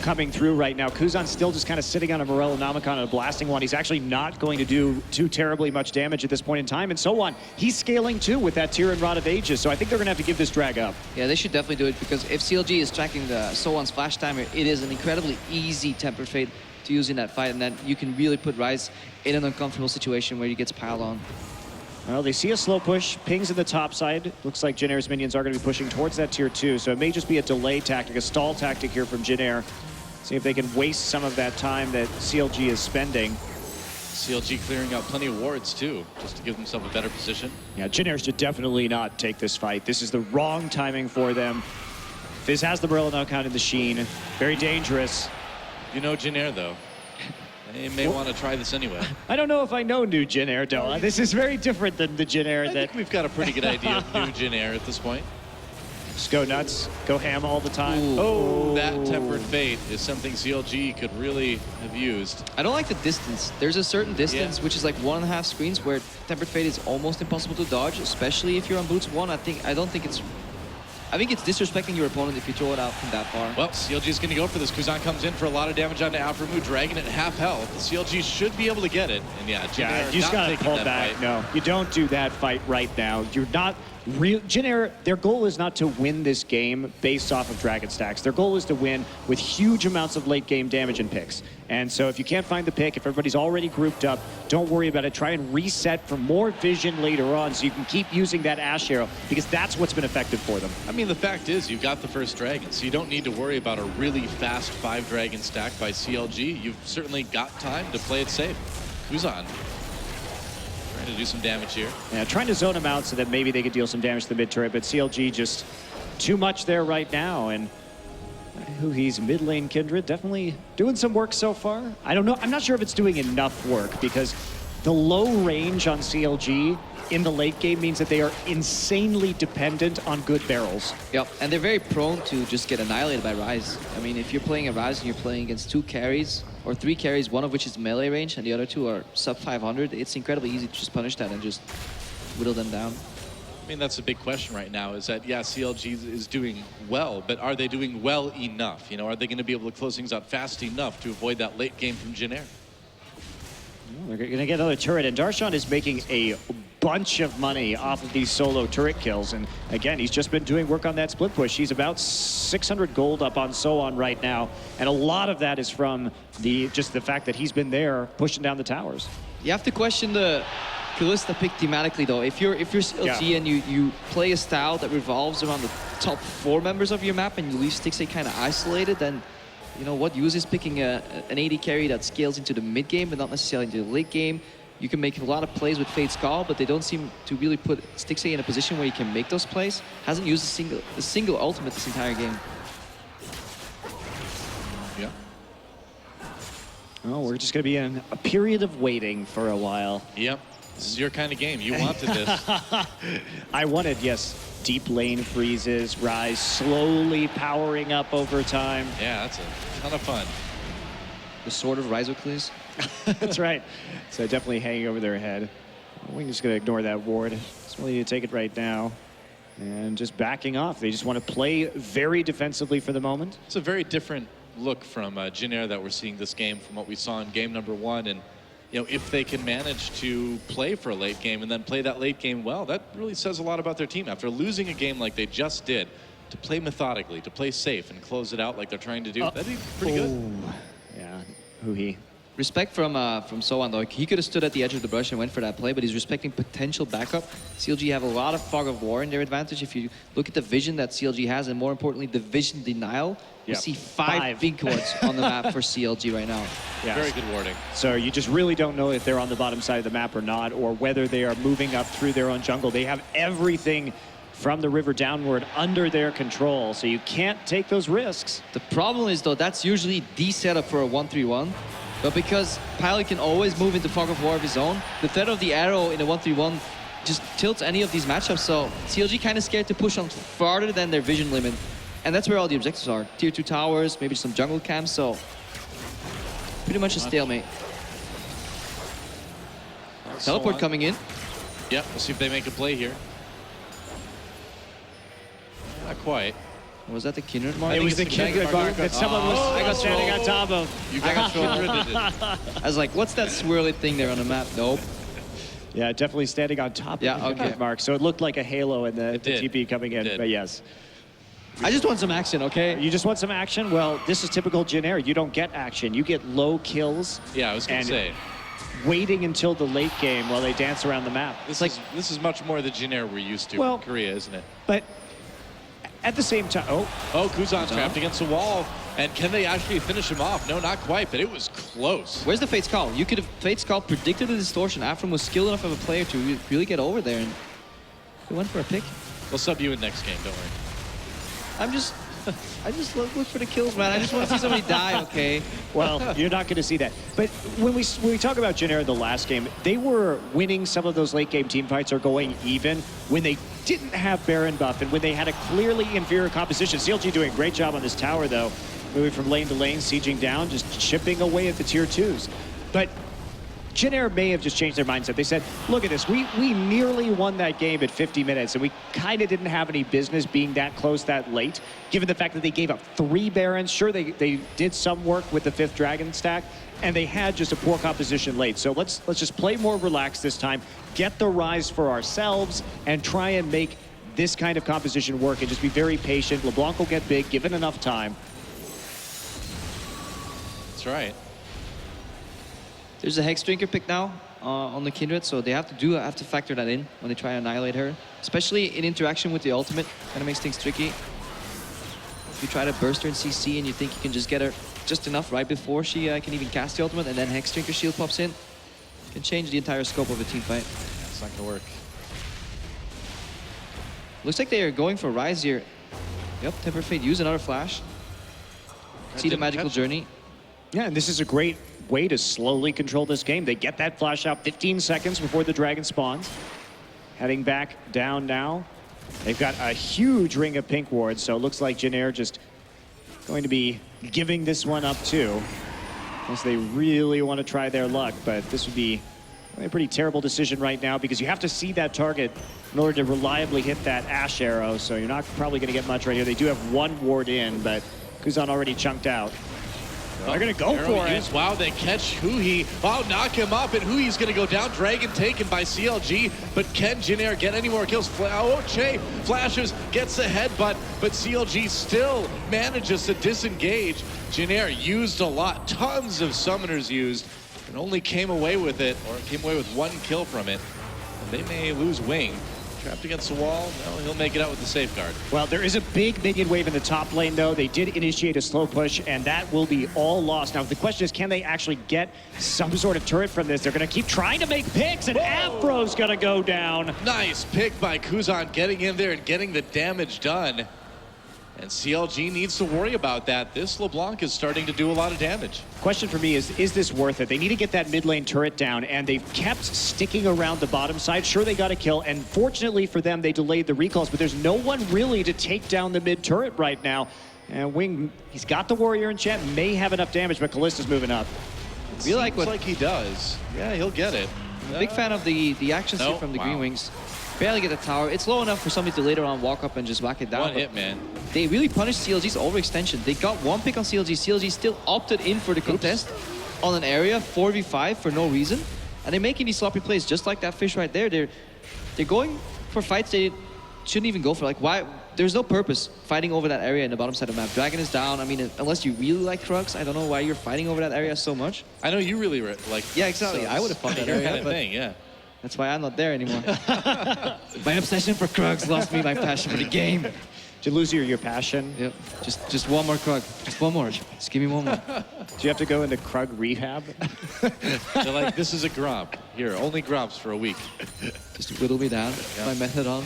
coming through right now. Kuzan's still just kind of sitting on a Morellonomicon and a blasting one. He's actually not going to do too terribly much damage at this point in time. And SoHwan, he's scaling too with that Tyrian Rod of Ages. So I think they're going to have to give this drag up. Yeah, they should definitely do it because if CLG is tracking the SoHwan's flash timer, it is an incredibly easy temper fade to use in that fight, and then you can really put Ryze in an uncomfortable situation where he gets piled on. Well, they see a slow push, pings at the top side. Looks like Jin Air's minions are going to be pushing towards that tier 2, so it may just be a delay tactic, a stall tactic here from Jin Air. See if they can waste some of that time that CLG is spending. CLG clearing out plenty of wards too, just to give themselves a better position. Yeah, Jin Air should definitely not take this fight. This is the wrong timing for them. Fizz has the Morellonomicon in the Sheen. Very dangerous. You know Jin Air though. They may want to try this anyway. I don't know if I know new Jin Air, Doa. This is very different than the Jin Air I think we've got a pretty good idea of new Jin Air at this point. Just go nuts, go ham all the time. Ooh. Oh, That Tempered Fate is something CLG could really have used. I don't like the distance. There's a certain distance, which is like 1.5 screens, where Tempered Fate is almost impossible to dodge, especially if you're on boots 1. I think it's disrespecting your opponent if you throw it out from that far. Well, CLG is going to go for this. Kuzan comes in for a lot of damage onto Aphromoo, Dragon at half health. CLG should be able to get it. And yeah, Jin Air you just not gotta taking pull that back. fight. No, you don't do that fight right now. You're not real. Jin Air, their goal is not to win this game based off of Dragon stacks. Their goal is to win with huge amounts of late game damage and picks. And so if you can't find the pick, if everybody's already grouped up, don't worry about it. Try and reset for more vision later on so you can keep using that Ashe arrow, because that's what's been effective for them. I mean, the fact is, you got the first Dragon, so you don't need to worry about a really fast 5-Dragon stack by CLG. You've certainly got time to play it safe. Kuzan trying to do some damage here. Yeah, trying to zone them out so that maybe they could deal some damage to the mid turret, but CLG just too much there right now. And Huhi's mid lane Kindred definitely doing some work so far. I don't know. I'm not sure if it's doing enough work, because the low range on CLG in the late game means that they are insanely dependent on good barrels. Yep, and they're very prone to just get annihilated by Ryze. I mean, if you're playing a Ryze and you're playing against 2 carries, or 3 carries, one of which is melee range and the other 2 are sub 500, it's incredibly easy to just punish that and just whittle them down. I mean, that's a big question right now, is that, yeah, CLG is doing well, but are they doing well enough? You know, are they going to be able to close things out fast enough to avoid that late game from Jin Air? They're going to get another turret, and Darshan is making a bunch of money off of these solo turret kills. And again, he's just been doing work on that split push. He's about 600 gold up on SoHwan right now, and a lot of that is from just the fact that he's been there pushing down the towers. You have to question the Kalista pick thematically, though. If you're CLG and you play a style that revolves around the top 4 members of your map and you leave Stixxay kind of isolated, then you know what use is picking an AD carry that scales into the mid game but not necessarily into the late game. You can make a lot of plays with Fate's Call, but they don't seem to really put Stixxay in a position where he can make those plays. Hasn't used a single ultimate this entire game. Yeah. Oh, we're just going to be in a period of waiting for a while. Yep. This is your kind of game. You wanted this. I wanted, yes, deep lane freezes, Ryze slowly powering up over time. Yeah, that's a ton of fun. The sword of Ryze. That's right. So definitely hanging over their head. We're just going to ignore that ward. Just want you to take it right now. And just backing off. They just want to play very defensively for the moment. It's a very different look from Jin Air that we're seeing this game from what we saw in game number 1. And you know, if they can manage to play for a late game and then play that late game well, that really says a lot about their team. After losing a game like they just did, to play methodically, to play safe and close it out like they're trying to do, that'd be pretty good. Yeah, Huhi. Respect from SoHwan though. He could have stood at the edge of the brush and went for that play, but he's respecting potential backup. CLG have a lot of fog of war in their advantage. If you look at the vision that CLG has, and more importantly, the vision denial, you see five pink wards on the map for CLG right now. Yeah. Very good warding. So you just really don't know if they're on the bottom side of the map or not, or whether they are moving up through their own jungle. They have everything from the river downward under their control, so you can't take those risks. The problem is though, that's usually the setup for a 1-3-1. But because Pilot can always move into fog of war of his own, the threat of the arrow in a 1-3-1 just tilts any of these matchups. So CLG kind of scared to push on farther than their vision limit. And that's where all the objectives are. Tier 2 towers, maybe some jungle camps, so pretty much a stalemate. Teleport coming in. Yep, we'll see if they make a play here. Not quite. Was that the Kindred mark? It was the Kindred mark that someone was standing on top of. You got Kindred. I was like, what's that swirly thing there on the map? Nope. Yeah, definitely standing on top of the Kindred mark. So it looked like a halo in the TP coming in, but yes. I just want some action, okay? You just want some action? Well, this is typical Jin Air. You don't get action. You get low kills. Yeah, I was going to say. Waiting until the late game while they dance around the map. This is much more the Jin Air we're used to in Korea, isn't it? But at the same time, Kuzan's trapped against the wall. And can they actually finish him off? No, not quite, but it was close. Where's the Fate's Call? You could have Fate's Call predicted the distortion. Aphromoo was skilled enough of a player to really get over there. And we went for a pick. We'll sub you in next game, don't worry. I just look for the kills, man. I just want to see somebody die, okay? Well, you're not going to see that. But when we talk about Jin Air the last game, they were winning some of those late game team fights or going even when they didn't have Baron buff and when they had a clearly inferior composition. CLG doing a great job on this tower, though. Moving from lane to lane, sieging down, just chipping away at the tier 2s. But Jin Air may have just changed their mindset. They said, look at this, we nearly won that game at 50 minutes, and we kind of didn't have any business being that close that late, given the fact that they gave up 3 Barons. Sure, they did some work with the 5th Dragon stack, and they had just a poor composition late. So let's just play more relaxed this time, get the Ryze for ourselves, and try and make this kind of composition work, and just be very patient. LeBlanc will get big, given enough time. That's right. There's a Hex Drinker pick now on the Kindred, so they have to factor that in when they try to annihilate her. Especially in interaction with the ultimate, kind of makes things tricky. If you try to burst her in CC and you think you can just get her just enough right before she can even cast the ultimate, and then Hex Drinker shield pops in, can change the entire scope of a team fight. Yeah, it's not gonna work. Looks like they are going for Ryze here. Yep, Temper Fate, use another flash. See the magical journey. Yeah, and this is a great way to slowly control this game. They get that flash out 15 seconds before the dragon spawns. Heading back down now. They've got a huge ring of pink wards, so it looks like Jin Air just going to be giving this one up too. Unless they really want to try their luck, but this would be a pretty terrible decision right now because you have to see that target in order to reliably hit that Ashe arrow, so you're not probably going to get much right here. They do have 1 ward in, but Kuzan already chunked out. They're going to go for it. Wow, they catch Huhi. Wow, knock him up, and Huhi's going to go down. Dragon taken by CLG, but can Jin Air get any more kills? Chei flashes, gets the headbutt, but CLG still manages to disengage. Jin Air used a lot, tons of summoners used, and only came away with it, or came away with 1 kill from it. And they may lose Wing. Trapped against the wall. No, he'll make it out with the safeguard. Well, there is a big minion wave in the top lane, though. They did initiate a slow push, and that will be all lost. Now, the question is, can they actually get some sort of turret from this? They're going to keep trying to make picks, and Afro's going to go down. Nice pick by Kuzan, getting in there and getting the damage done. And CLG needs to worry about that. This LeBlanc is starting to do a lot of damage. Question for me is this worth it? They need to get that mid lane turret down, and they've kept sticking around the bottom side. Sure, they got a kill, and fortunately for them, they delayed the recalls, but there's no one really to take down the mid turret right now. And Wing, he's got the warrior in chat, may have enough damage, but Kalista's moving up. Seems like he does. Yeah, he'll get it. I'm a big fan of the actions here from the Greenwings. Barely get the tower. It's low enough for somebody to later on walk up and just whack it down. One hit, man. They really punished CLG's overextension. They got one pick on CLG. CLG still opted in for the contest on an area 4v5 for no reason. And they're making these sloppy plays just like that fish right there. They're going for fights they shouldn't even go for. Like, why? There's no purpose fighting over that area in the bottom side of the map. Dragon is down. I mean, unless you really like Krugs, I don't know why you're fighting over that area so much. I know you really like. Yeah, exactly. So I would have fought that your area. kind of thing, yeah. That's why I'm not there anymore. My obsession for Krugs lost me my passion for the game. Did you lose your passion? Yep. Just one more Krug. Just one more. Just give me one more. Do you have to go into Krug rehab? They're like, this is a Gromp. Here, only Gromps for a week. Just whittle me down. Yeah. My method on.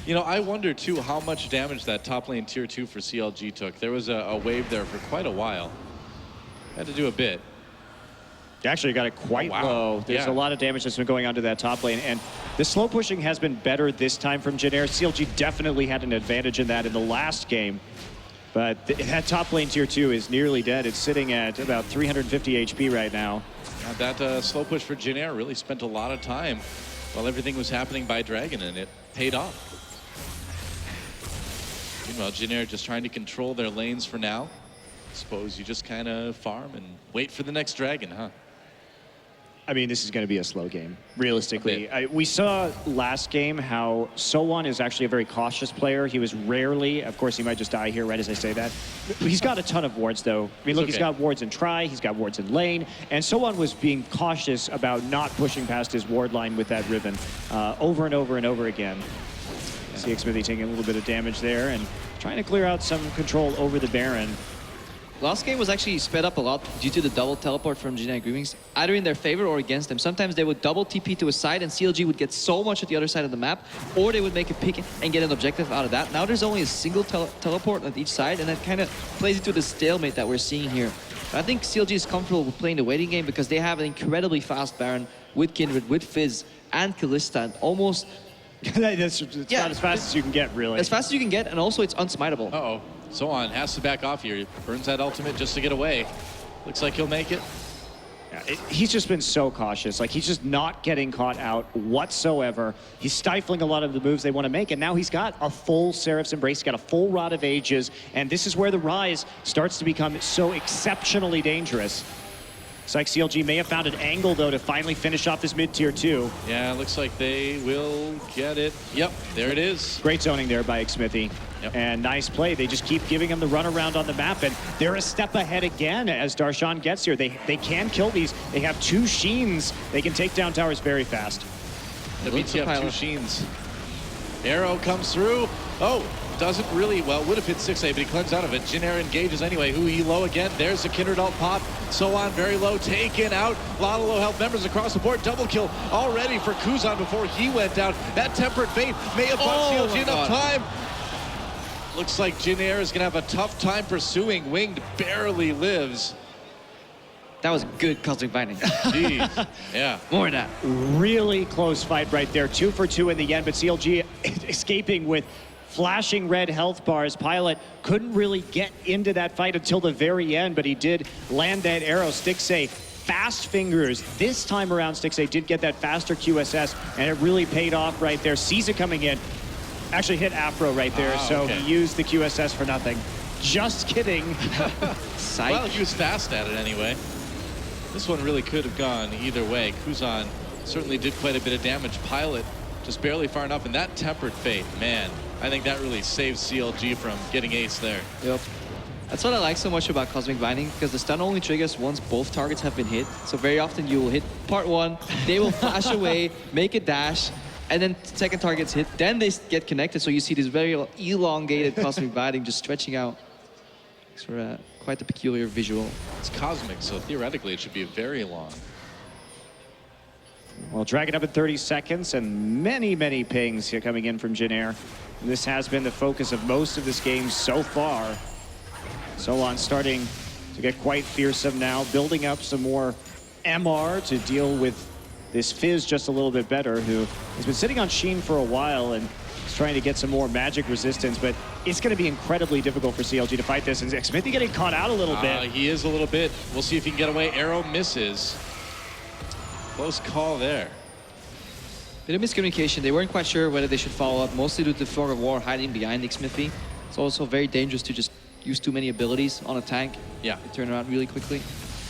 You know, I wonder too how much damage that top lane tier 2 for CLG took. There was a wave there for quite a while. Had to do a bit. You actually got it quite low. There's a lot of damage that's been going on to that top lane, and the slow pushing has been better this time from Jin Air. CLG definitely had an advantage in that in the last game, but that top lane tier 2 is nearly dead. It's sitting at about 350 HP right now. That slow push for Jin Air really spent a lot of time while everything was happening by Dragon, and it paid off. Meanwhile, Jin Air just trying to control their lanes for now. Suppose you just kind of farm and wait for the next Dragon, huh? I mean, this is going to be a slow game, realistically. We saw last game how SoHwan is actually a very cautious player. He was rarely, of course, he might just die here right as I say that. He's got a ton of wards, though. I mean, look, he's got wards in try, he's got wards in lane, and SoHwan was being cautious about not pushing past his ward line with that ribbon over and over and over again. See Xmithie taking a little bit of damage there and trying to clear out some control over the Baron. Last game was actually sped up a lot due to the double teleport from Jin Air Greenwings, either in their favor or against them. Sometimes they would double TP to a side and CLG would get so much at the other side of the map, or they would make a pick and get an objective out of that. Now there's only a single teleport at each side, and that kind of plays into the stalemate that we're seeing here. But I think CLG is comfortable with playing the waiting game because they have an incredibly fast Baron with Kindred, with Fizz, and Kalista, and almost... It's not as fast as you can get, really. As fast as you can get, and also it's unsmiteable. Uh-oh. SoHwan has to back off here. He burns that ultimate just to get away. Looks like he'll make it. Yeah, he's just been so cautious. Like, he's just not getting caught out whatsoever. He's stifling a lot of the moves they want to make, and now he's got a full Seraph's Embrace, he's got a full Rod of Ages, and this is where the Ryze starts to become so exceptionally dangerous. It's like CLG may have found an angle, though, to finally finish off this mid-tier 2. Yeah, looks like they will get it. Yep, there it is. Great zoning there by Xmithie. Yep. And nice play. They just keep giving him the runaround on the map, and they're a step ahead again as Darshan gets here. They can kill these. They have 2 Sheens. They can take down towers very fast. The BTF 2 Sheens. Arrow comes through. Oh, doesn't really, well, would have hit Stixxay, but he cleanses out of it. Jin Air engages anyway. Huhi low again. There's the Kindred ult pop. SoHwan very low, taken out. A lot of low health members across the board. Double kill already for Kuzan before he went down. That tempered fate may have bought CLG enough time. Looks like Jin Air is going to have a tough time pursuing. Winged barely lives. That was good cosmic binding. Jeez. Yeah. More than that. Really close fight right there. 2 for 2 in the end, but CLG escaping with flashing red health bars. Pilot couldn't really get into that fight until the very end, but he did land that arrow. Stixxay, fast fingers. This time around, Stixxay did get that faster QSS, and it really paid off right there. Sees it coming in. Actually hit Aphro right there, so he used the QSS for nothing. Just kidding. Well, he was fast at it anyway. This one really could have gone either way. Kuzan certainly did quite a bit of damage. Pilot just barely far enough, and that tempered fate, man, I think that really saves CLG from getting ace there. Yep. That's what I like so much about Cosmic Binding, because the stun only triggers once both targets have been hit. So very often you will hit part 1, they will flash away, make a dash, and then second target's hit, then they get connected. So you see this very elongated Cosmic Binding just stretching out. It's for quite a peculiar visual. It's cosmic, so theoretically it should be very long. Well, Dragon up in 30 seconds, and many, many pings here coming in from Jin Air. This has been the focus of most of this game so far. SoHwan starting to get quite fearsome now, building up some more MR to deal with this Fizz just a little bit better, who has been sitting on Sheen for a while and is trying to get some more magic resistance, but it's going to be incredibly difficult for CLG to fight this. And Xmithie getting caught out a little bit. He is a little bit. We'll see if he can get away. Arrow misses. Close call there. Bit of miscommunication. They weren't quite sure whether they should follow up, mostly due to Fog of War hiding behind Xmithie. It's also very dangerous to just use too many abilities on a tank. Yeah. They turn around really quickly,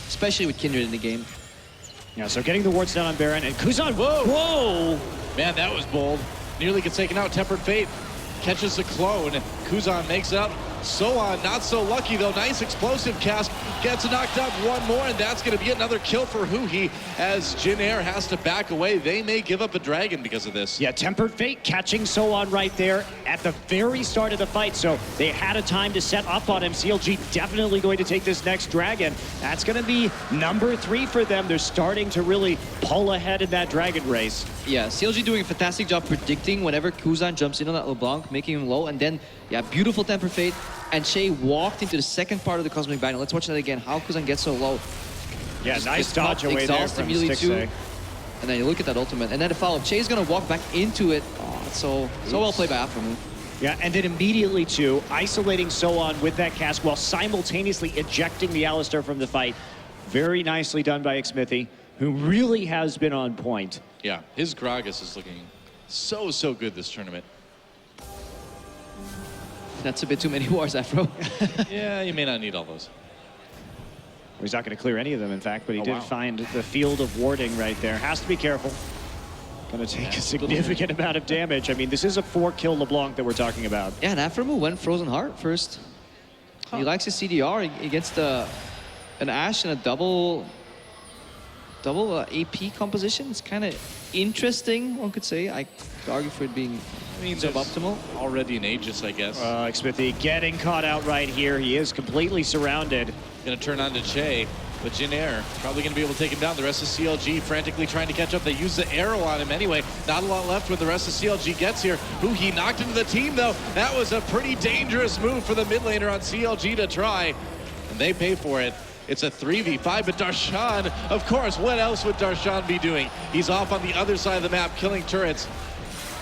especially with Kindred in the game. Yeah, so getting the wards down on Baron, and Kuzan, whoa! Man, that was bold. Nearly gets taken out. Tempered Fate catches the clone. Kuzan makes it up. SoHwan not so lucky though. Nice explosive cast. Gets knocked up one more, and that's going to be another kill for Huhi as Jin Air has to back away. They may give up a dragon because of this. Yeah, Tempered Fate catching SoHwan right there at the very start of the fight, so they had a time to set up on him. CLG definitely going to take this next dragon. That's going to be number 3 for them. They're starting to really pull ahead in that dragon race. Yeah, CLG doing a fantastic job predicting whenever Kuzan jumps in on that LeBlanc, making him low, and then, yeah, beautiful Temper Fate. And Chei walked into the second part of the Cosmic Binding. Let's watch that again, how Kuzan gets so low. Yeah, Just nice dodge away there from Stixxay. And then you look at that ultimate, and then the follow-up. Chei's gonna walk back into it. Oh, it's so well played by Aphromoo. Yeah, and then immediately, too, isolating SoHwan with that cast while simultaneously ejecting the Alistar from the fight. Very nicely done by Xmithie, who really has been on point. Yeah, his Gragas is looking so good this tournament. That's a bit too many wars, Aphro. Yeah, you may not need all those. He's not going to clear any of them, in fact, but he did wow. find the field of warding right there. Has to be careful. Going to take a significant amount of damage. I mean, this is a 4-kill LeBlanc that we're talking about. Yeah, and Aphromoo went Frozen Heart first. He likes his CDR against an Ashe and a double AP composition. It's kind of interesting, one could say. I could argue for it being suboptimal. Already an Aegis, I guess. Xmithie getting caught out right here. He is completely surrounded. Gonna turn on to Chei, but Jin Air probably gonna be able to take him down. The rest of CLG frantically trying to catch up. They use the arrow on him anyway. Not a lot left when the rest of CLG gets here. Huhi knocked into the team though. That was a pretty dangerous move for the mid laner on CLG to try, and they pay for it. It's a 3v5, but Darshan, of course, what else would Darshan be doing? He's off on the other side of the map, killing turrets.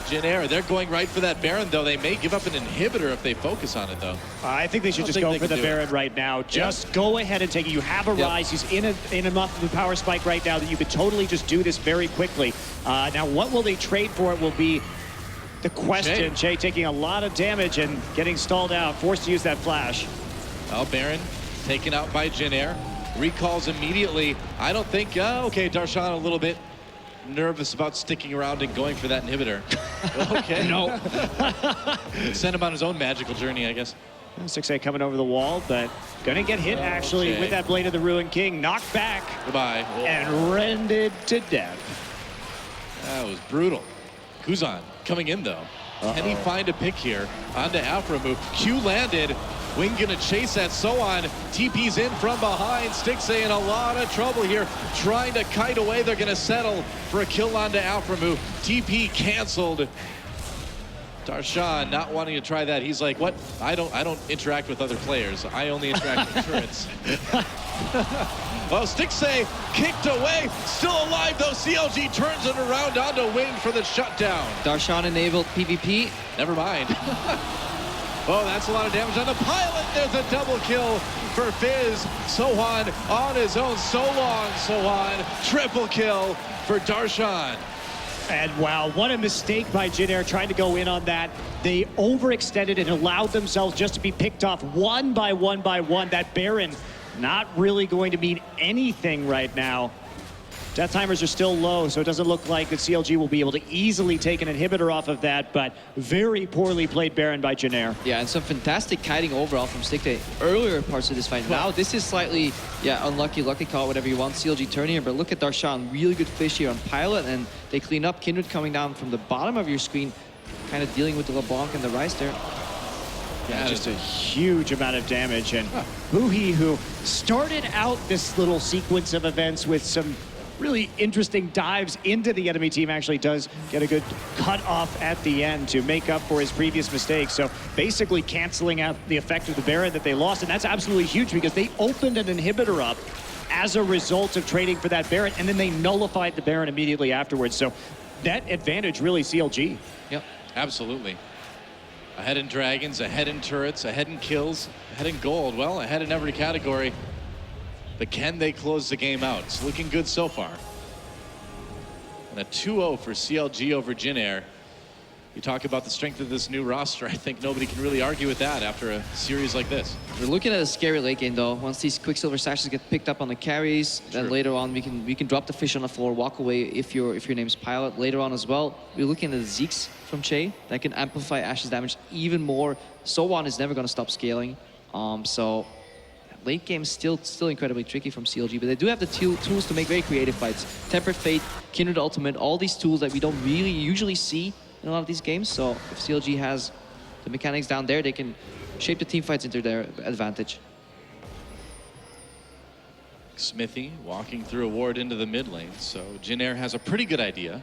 Jin Air, they're going right for that Baron, though. They may give up an inhibitor if they focus on it, though. I think they should just go for the Baron right now. Just go ahead and take it. You have a Ryze. He's in enough of a power spike right now that you could totally just do this very quickly. Now, what will they trade for? It will be the question. Chei taking a lot of damage and getting stalled out, forced to use that flash. Well, Baron taken out by Jin Air. Recalls immediately. I don't think, okay, Darshan a little bit nervous about sticking around and going for that inhibitor. Okay. No. Send him on his own magical journey, I guess. Stixxay coming over the wall, but gonna get hit actually with that Blade of the Ruined King. Knocked back. Goodbye. And rended to death. That was brutal. Kuzan coming in though. Can he find a pick here? Onto Aphromoo. Q landed. Wing gonna chase that SoHwan. TP's in from behind. Stixxay in a lot of trouble here. Trying to kite away. They're gonna settle for a kill onto Aphromoo. TP canceled. Darshan not wanting to try that. He's like, what? I don't interact with other players. I only interact with turrets. Well, Stixxay kicked away. Still alive though. CLG turns it around onto Wing for the shutdown. Darshan enabled PvP. Never mind. Oh, that's a lot of damage on the pilot. There's a double kill for Fizz. SoHwan on his own. So long, SoHwan. Triple kill for Darshan. And wow, what a mistake by Jin Air trying to go in on that. They overextended and allowed themselves just to be picked off one by one by one. That Baron not really going to mean anything right now. Death timers are still low, so it doesn't look like that CLG will be able to easily take an inhibitor off of that, but very poorly played Baron by Jin Air. Yeah, and some fantastic kiting overall from Stixxay earlier parts of this fight. Now, this is slightly, unlucky, lucky call, whatever you want, CLG turn here, but look at Darshan, really good fish here on Pilot, and they clean up. Kindred coming down from the bottom of your screen, kind of dealing with the LeBlanc and the Ryze there. Yeah, just a huge amount of damage, and Huhi, who started out this little sequence of events with some really interesting dives into the enemy team, actually does get a good cut off at the end to make up for his previous mistakes. So basically canceling out the effect of the Baron that they lost, and that's absolutely huge because they opened an inhibitor up as a result of trading for that Baron, and then they nullified the Baron immediately afterwards. So that advantage really CLG. Yep, absolutely. Ahead in Dragons, ahead in turrets, ahead in kills, ahead in gold. Well, ahead in every category. But can they close the game out? It's looking good so far. And a 2-0 for CLG over Jin Air. You talk about the strength of this new roster, I think nobody can really argue with that after a series like this. We're looking at a scary late game though. Once these Quicksilver sashes get picked up on the carries, then later on we can drop the fish on the floor, walk away if your name's Pilot. Later on as well, we're looking at the Zeeks from Chei that can amplify Ashe's damage even more. SoHwan is never going to stop scaling. So late game still incredibly tricky from CLG, but they do have the tools to make very creative fights. Tempered Fate, Kindred Ultimate, all these tools that we don't really usually see in a lot of these games. So if CLG has the mechanics down there, they can shape the team fights into their advantage. Xmithie walking through a ward into the mid lane, so Jin Air has a pretty good idea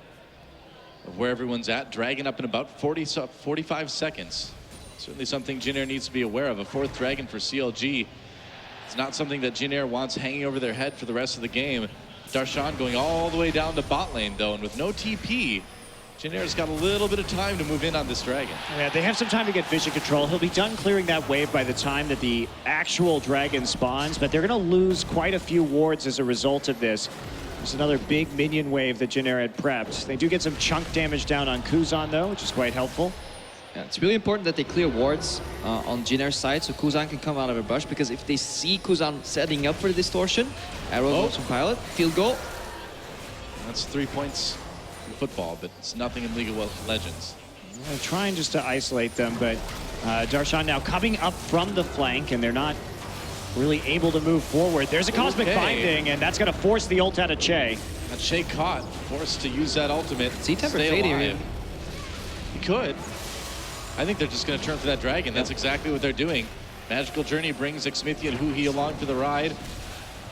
of where everyone's at. Dragon up in about 45 seconds. Certainly something Jin Air needs to be aware of. A 4th Dragon for CLG. It's not something that Jin Air wants hanging over their head for the rest of the game. Darshan going all the way down to bot lane though, and with no TP, Jin Air's got a little bit of time to move in on this Dragon. Yeah, they have some time to get vision control. He'll be done clearing that wave by the time that the actual Dragon spawns, but they're going to lose quite a few wards as a result of this. There's another big minion wave that Jin Air had prepped. They do get some chunk damage down on Kuzan though, which is quite helpful. Yeah, it's really important that they clear wards on Jin Air's side so Kuzan can come out of a bush, because if they see Kuzan setting up for the distortion, arrow goes from Pilot, field goal. That's 3 points in football, but it's nothing in League of Legends. They're trying just to isolate them, but Darshan now coming up from the flank, and they're not really able to move forward. There's a Cosmic Binding, and that's going to force the ult out of Chei. And Chei caught, forced to use that ultimate. See Tempered Fate here. He could. I think they're just going to turn for that Dragon. That's exactly what they're doing. Magical Journey brings Xmithie and Huhi along for the ride.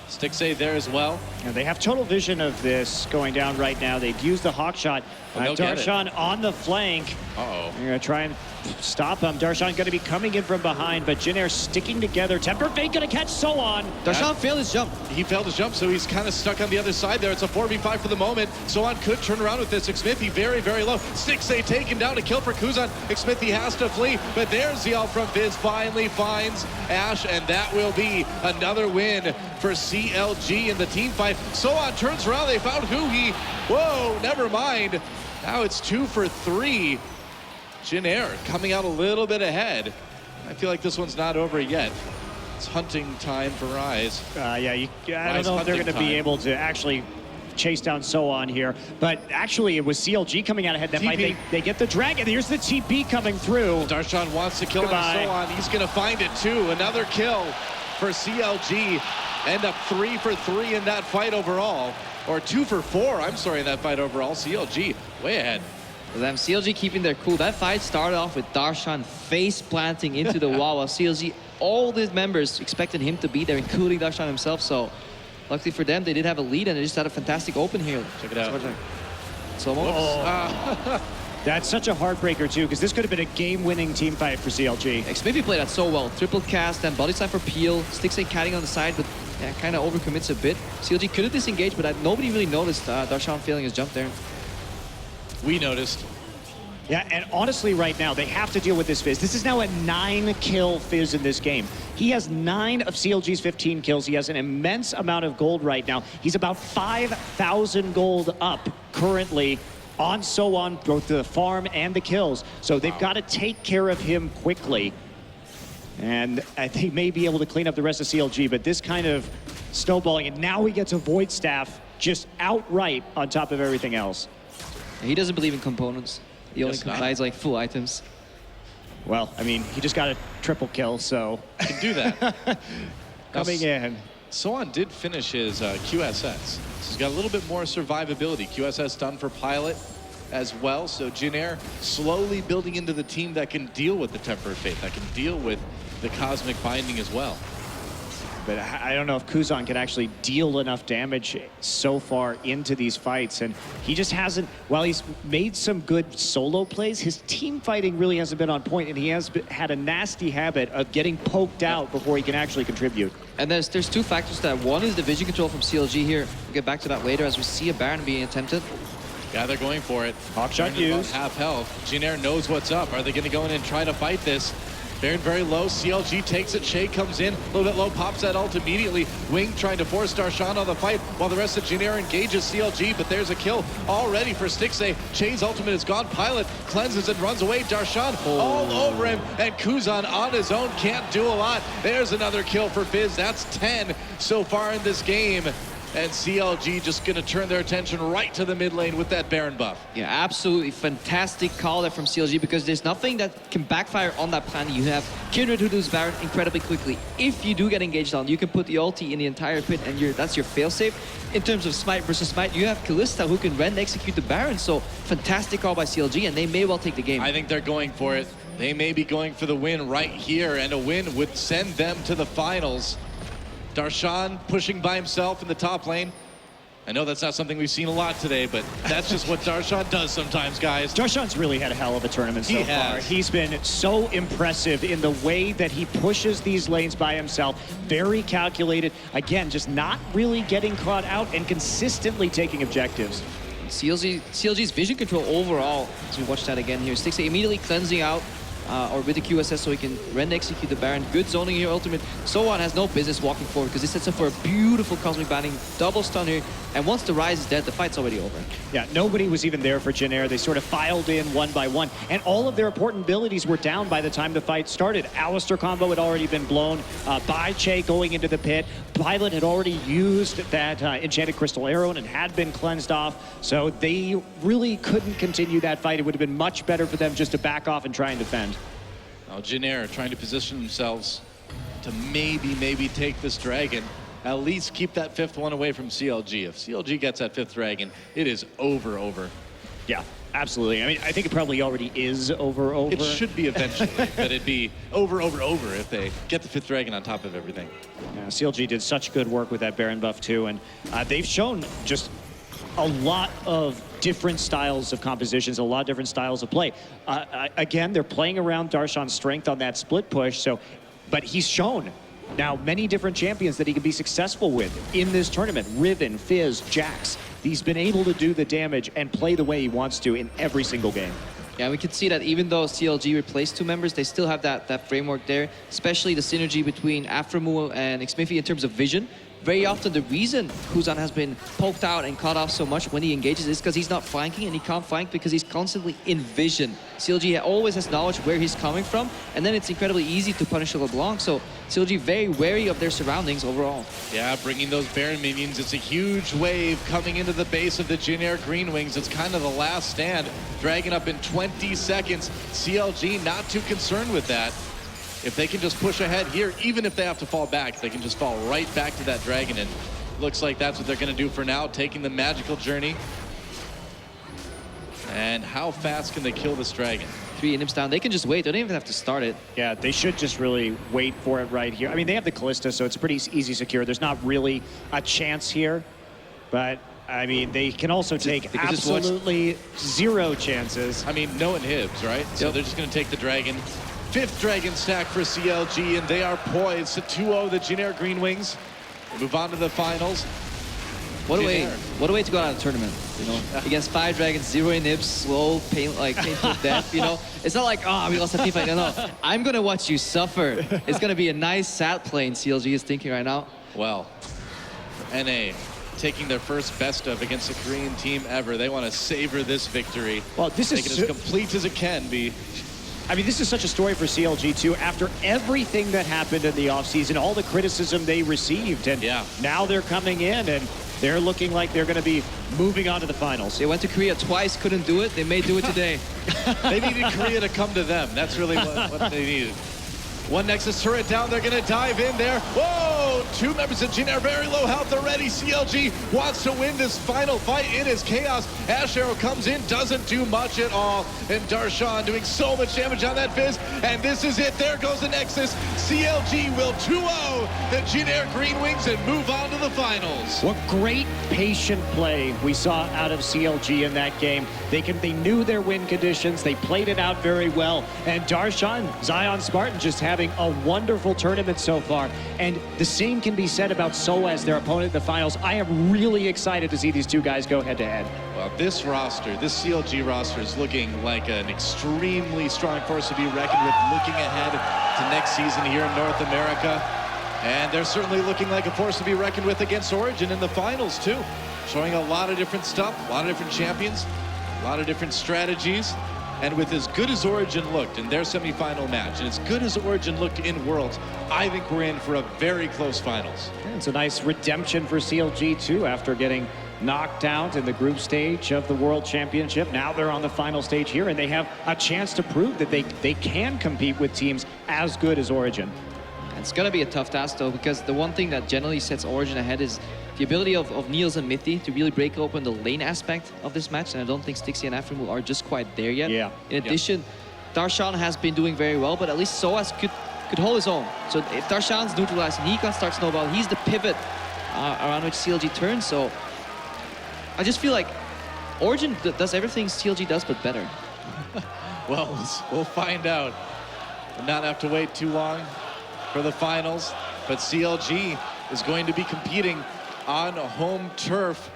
Stixxay there as well. And they have total vision of this going down right now. They've used the hawk shot. Darshan on the flank. Uh-oh. They're going to try and stop him. Darshan going to be coming in from behind, but Jin Air sticking together. Tempered Fate going to catch SoHwan. Darshan failed his jump. He failed his jump, so he's kind of stuck on the other side there. It's a 4v5 for the moment. SoHwan could turn around with this. Xmithie very, very low. Stixxay taken down, a kill for Kuzan. Xmithie has to flee, but there's the ult from Fizz. Finally finds Ashe, and that will be another win for CLG in the team fight. SoHwan turns around. They found Huhi. Whoa, never mind. Now it's 2 for 3. Jin Air coming out a little bit ahead. I feel like this one's not over yet. It's hunting time for Ryze. I don't know if they're going to be able to actually chase down SoHwan here. But actually, it was CLG coming out ahead that might. They get the Dragon. Here's the TP coming through. Darshan wants to kill SoHwan. He's going to find it too. Another kill for CLG. End up 3 for 3 in that fight overall. Or 2 for 4, I'm sorry, in that fight overall. CLG way ahead. For them, CLG keeping their cool. That fight started off with Darshan face planting into the wall, while CLG, all the members expected him to be there, including Darshan himself. So luckily for them, they did have a lead, and they just had a fantastic open here. Check it out. So that's such a heartbreaker too, because this could have been a game-winning team fight for CLG. Xmithie played that so well. Triple cast and body slam for peel. Stixxay catting on the side, but yeah, kind of overcommits a bit. CLG could have disengaged, but nobody really noticed Darshan failing his jump there. We noticed. Yeah, and honestly right now, they have to deal with this Fizz. This is now a 9-kill Fizz in this game. He has 9 of CLG's 15 kills. He has an immense amount of gold right now. He's about 5,000 gold up currently on SoHwan, both the farm and the kills. So they've got to take care of him quickly. And I think may be able to clean up the rest of CLG, but this kind of snowballing, and now he gets a Void Staff just outright on top of everything else. He doesn't believe in components. He only buys like full items. Well, I mean, he just got a triple kill, so... He can do that. Coming in. SoHwan did finish his QSS. So he's got a little bit more survivability. QSS done for Pilot as well. So Jin Air slowly building into the team that can deal with the Tempered Fate, that can deal with the Cosmic Binding as well. But I don't know if Kuzan can actually deal enough damage so far into these fights. And he just hasn't, while he's made some good solo plays, his team fighting really hasn't been on point, and he has had a nasty habit of getting poked out before he can actually contribute. And there's two factors to that. One is the vision control from CLG here. We'll get back to that later as we see a Baron being attempted. Yeah, they're going for it. Hawkshot used. Half health. Jin Air knows what's up. Are they going to go in and try to fight this? Baron very low. CLG takes it. Chei comes in. A little bit low. Pops that ult immediately. Wing trying to force Darshan on the fight while the rest of Jin Air engages CLG. But there's a kill already for Stixxay. Chei's ultimate is gone. Pilot cleanses and runs away. Darshan all over him. And Kuzan on his own can't do a lot. There's another kill for Fizz. That's 10 so far in this game. And CLG just going to turn their attention right to the mid lane with that Baron buff. Yeah, absolutely fantastic call there from CLG because there's nothing that can backfire on that plan. You have Kindred who does Baron incredibly quickly. If you do get engaged on, you can put the ulti in the entire pit and that's your failsafe. In terms of Smite versus Smite, you have Kalista who can rend execute the Baron. So fantastic call by CLG, and they may well take the game. I think they're going for it. They may be going for the win right here, and a win would send them to the finals. Darshan pushing by himself in the top lane. I know that's not something we've seen a lot today, but that's just what Darshan does sometimes, guys. Darshan's really had a hell of a tournament so far. He's been so impressive in the way that he pushes these lanes by himself. Very calculated. Again, just not really getting caught out and consistently taking objectives. CLG's vision control overall, as we watch that again here, Stixxay immediately cleansing out or with the QSS so he can rend execute the Baron. Good zoning here, ultimate. SoHwan has no business walking forward because this sets up for a beautiful cosmic banning, double stun here. And once the Ryze is dead, the fight's already over. Yeah, nobody was even there for Jin Air. They sort of filed in one by one. And all of their important abilities were down by the time the fight started. Alistar combo had already been blown by Chei going into the pit. Pilot had already used that enchanted crystal arrow and had been cleansed off. So they really couldn't continue that fight. It would have been much better for them just to back off and try and defend. Now Jin Air trying to position themselves to maybe take this dragon. At least keep that fifth one away from CLG. If CLG gets that fifth dragon, it is over. Yeah, absolutely. I mean, I think it probably already is over. It should be eventually, but it'd be over if they get the fifth dragon on top of everything. Yeah, CLG did such good work with that Baron buff too, and they've shown just a lot of different styles of compositions, a lot of different styles of play. Again, they're playing around Darshan's strength on that split push, but he's shown now many different champions that he can be successful with in this tournament. Riven, Fizz, Jax. He's been able to do the damage and play the way he wants to in every single game. Yeah, we can see that even though CLG replaced two members, they still have that framework there, especially the synergy between Aphromoo and Xmithie in terms of vision. Very often the reason Kuzan has been poked out and caught off so much when he engages is because he's not flanking, and he can't flank because he's constantly in vision. CLG always has knowledge where he's coming from, and then it's incredibly easy to punish a LeBlanc, so CLG very wary of their surroundings overall. Yeah, bringing those Baron minions. It's a huge wave coming into the base of the Jin Air Greenwings. It's kind of the last stand. Dragon up in 20 seconds. CLG not too concerned with that. If they can just push ahead here, even if they have to fall back, they can just fall right back to that dragon, and looks like that's what they're going to do for now, taking the magical journey. And how fast can they kill this dragon? 3 imps down. They can just wait. They don't even have to start it. Yeah, they should just really wait for it right here. I mean, they have the Kalista, so it's pretty easy secure. There's not really a chance here, but I mean, they can also take absolutely zero chances. I mean, no inhibs, right? Yep. So they're just going to take the dragon. Fifth dragon stack for CLG, and they are poised to 2-0 the Jin Air Greenwings. They move on to the finals. What a way to go out of the tournament, you know? Against 5 dragons, 0 inhibs, slow, painful death, you know? It's not like, oh, we lost a team fight. No. I'm gonna watch you suffer. It's gonna be a nice sat plane, CLG is thinking right now. Well, NA taking their first best of against a Korean team ever. They want to savor this victory. Well, this is make it as complete as it can be. I mean, this is such a story for CLG too. After everything that happened in the offseason, all the criticism they received, and now they're coming in and they're looking like they're going to be moving on to the finals. They went to Korea twice, couldn't do it. They may do it today. They needed Korea to come to them. That's really what they needed. One Nexus turret down, they're gonna dive in there. Whoa, two members of Jin Air very low health already. CLG wants to win this final fight. It is chaos. Ashe Arrow comes in, doesn't do much at all. And Darshan doing so much damage on that Fizz. And this is it, there goes the Nexus. CLG will 2-0 the Jin Air Greenwings and move on to the finals. What great patient play we saw out of CLG in that game. They knew their win conditions. They played it out very well. And Darshan, Zion Spartan just having a wonderful tournament so far. And the same can be said about SoHwan, their opponent in the finals. I am really excited to see these two guys go head-to-head. Well, this roster, this CLG roster is looking like an extremely strong force to be reckoned with, looking ahead to next season here in North America. And they're certainly looking like a force to be reckoned with against Origin in the finals, too. Showing a lot of different stuff, a lot of different champions, a lot of different strategies. And with as good as Origin looked in their semifinal match, and as good as Origin looked in Worlds, I think we're in for a very close finals. And it's a nice redemption for CLG, too, after getting knocked out in the group stage of the World Championship. Now they're on the final stage here, and they have a chance to prove that they can compete with teams as good as Origin. It's going to be a tough task, though, because the one thing that generally sets Origin ahead is the ability of Niels and Xmithie to really break open the lane aspect of this match, and I don't think Stixxay and Aphromoo are just quite there yet. Yeah. In addition, Darshan has been doing very well, but at least SoHwan could hold his own. So if Darshan's neutralized and he can start snowball, he's the pivot around which CLG turns. So I just feel like Origin does everything CLG does, but better. Well, we'll find out. We'll not have to wait too long for the finals, but CLG is going to be competing on home turf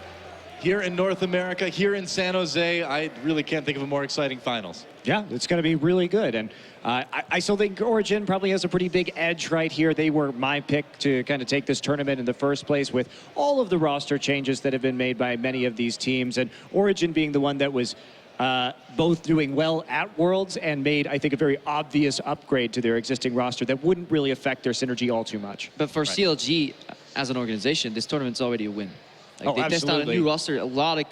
here in North America, here in San Jose. I really can't think of a more exciting finals. Yeah, it's going to be really good. And I still think Origin probably has a pretty big edge right here. They were my pick to kind of take this tournament in the first place with all of the roster changes that have been made by many of these teams. And Origin being the one that was both doing well at Worlds and made, I think, a very obvious upgrade to their existing roster that wouldn't really affect their synergy all too much. But for CLG, as an organization, this tournament's already a win. Like, they test out a absolutely. new roster. A lot of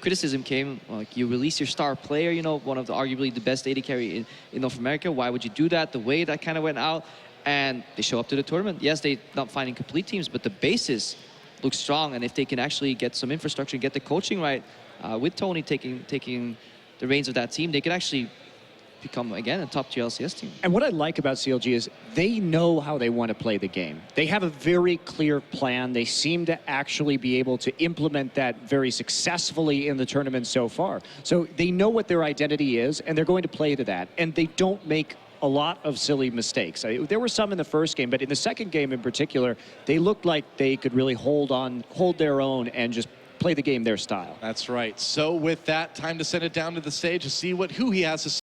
criticism came. Like, you release your star player, you know, one of the arguably the best AD carry in North America. Why would you do that? The way that kind of went out, and they show up to the tournament. Yes, they're not finding complete teams, but the basis looks strong. And if they can actually get some infrastructure and get the coaching right, with Tony taking the reins of that team, they can actually become, again, a top-tier LCS team. And what I like about CLG is they know how they want to play the game. They have a very clear plan. They seem to actually be able to implement that very successfully in the tournament so far. So they know what their identity is, and they're going to play to that. And they don't make a lot of silly mistakes. There were some in the first game, but in the second game in particular, they looked like they could really hold their own and just play the game their style. That's right. So with that, time to send it down to the stage to see what Huhi has to say.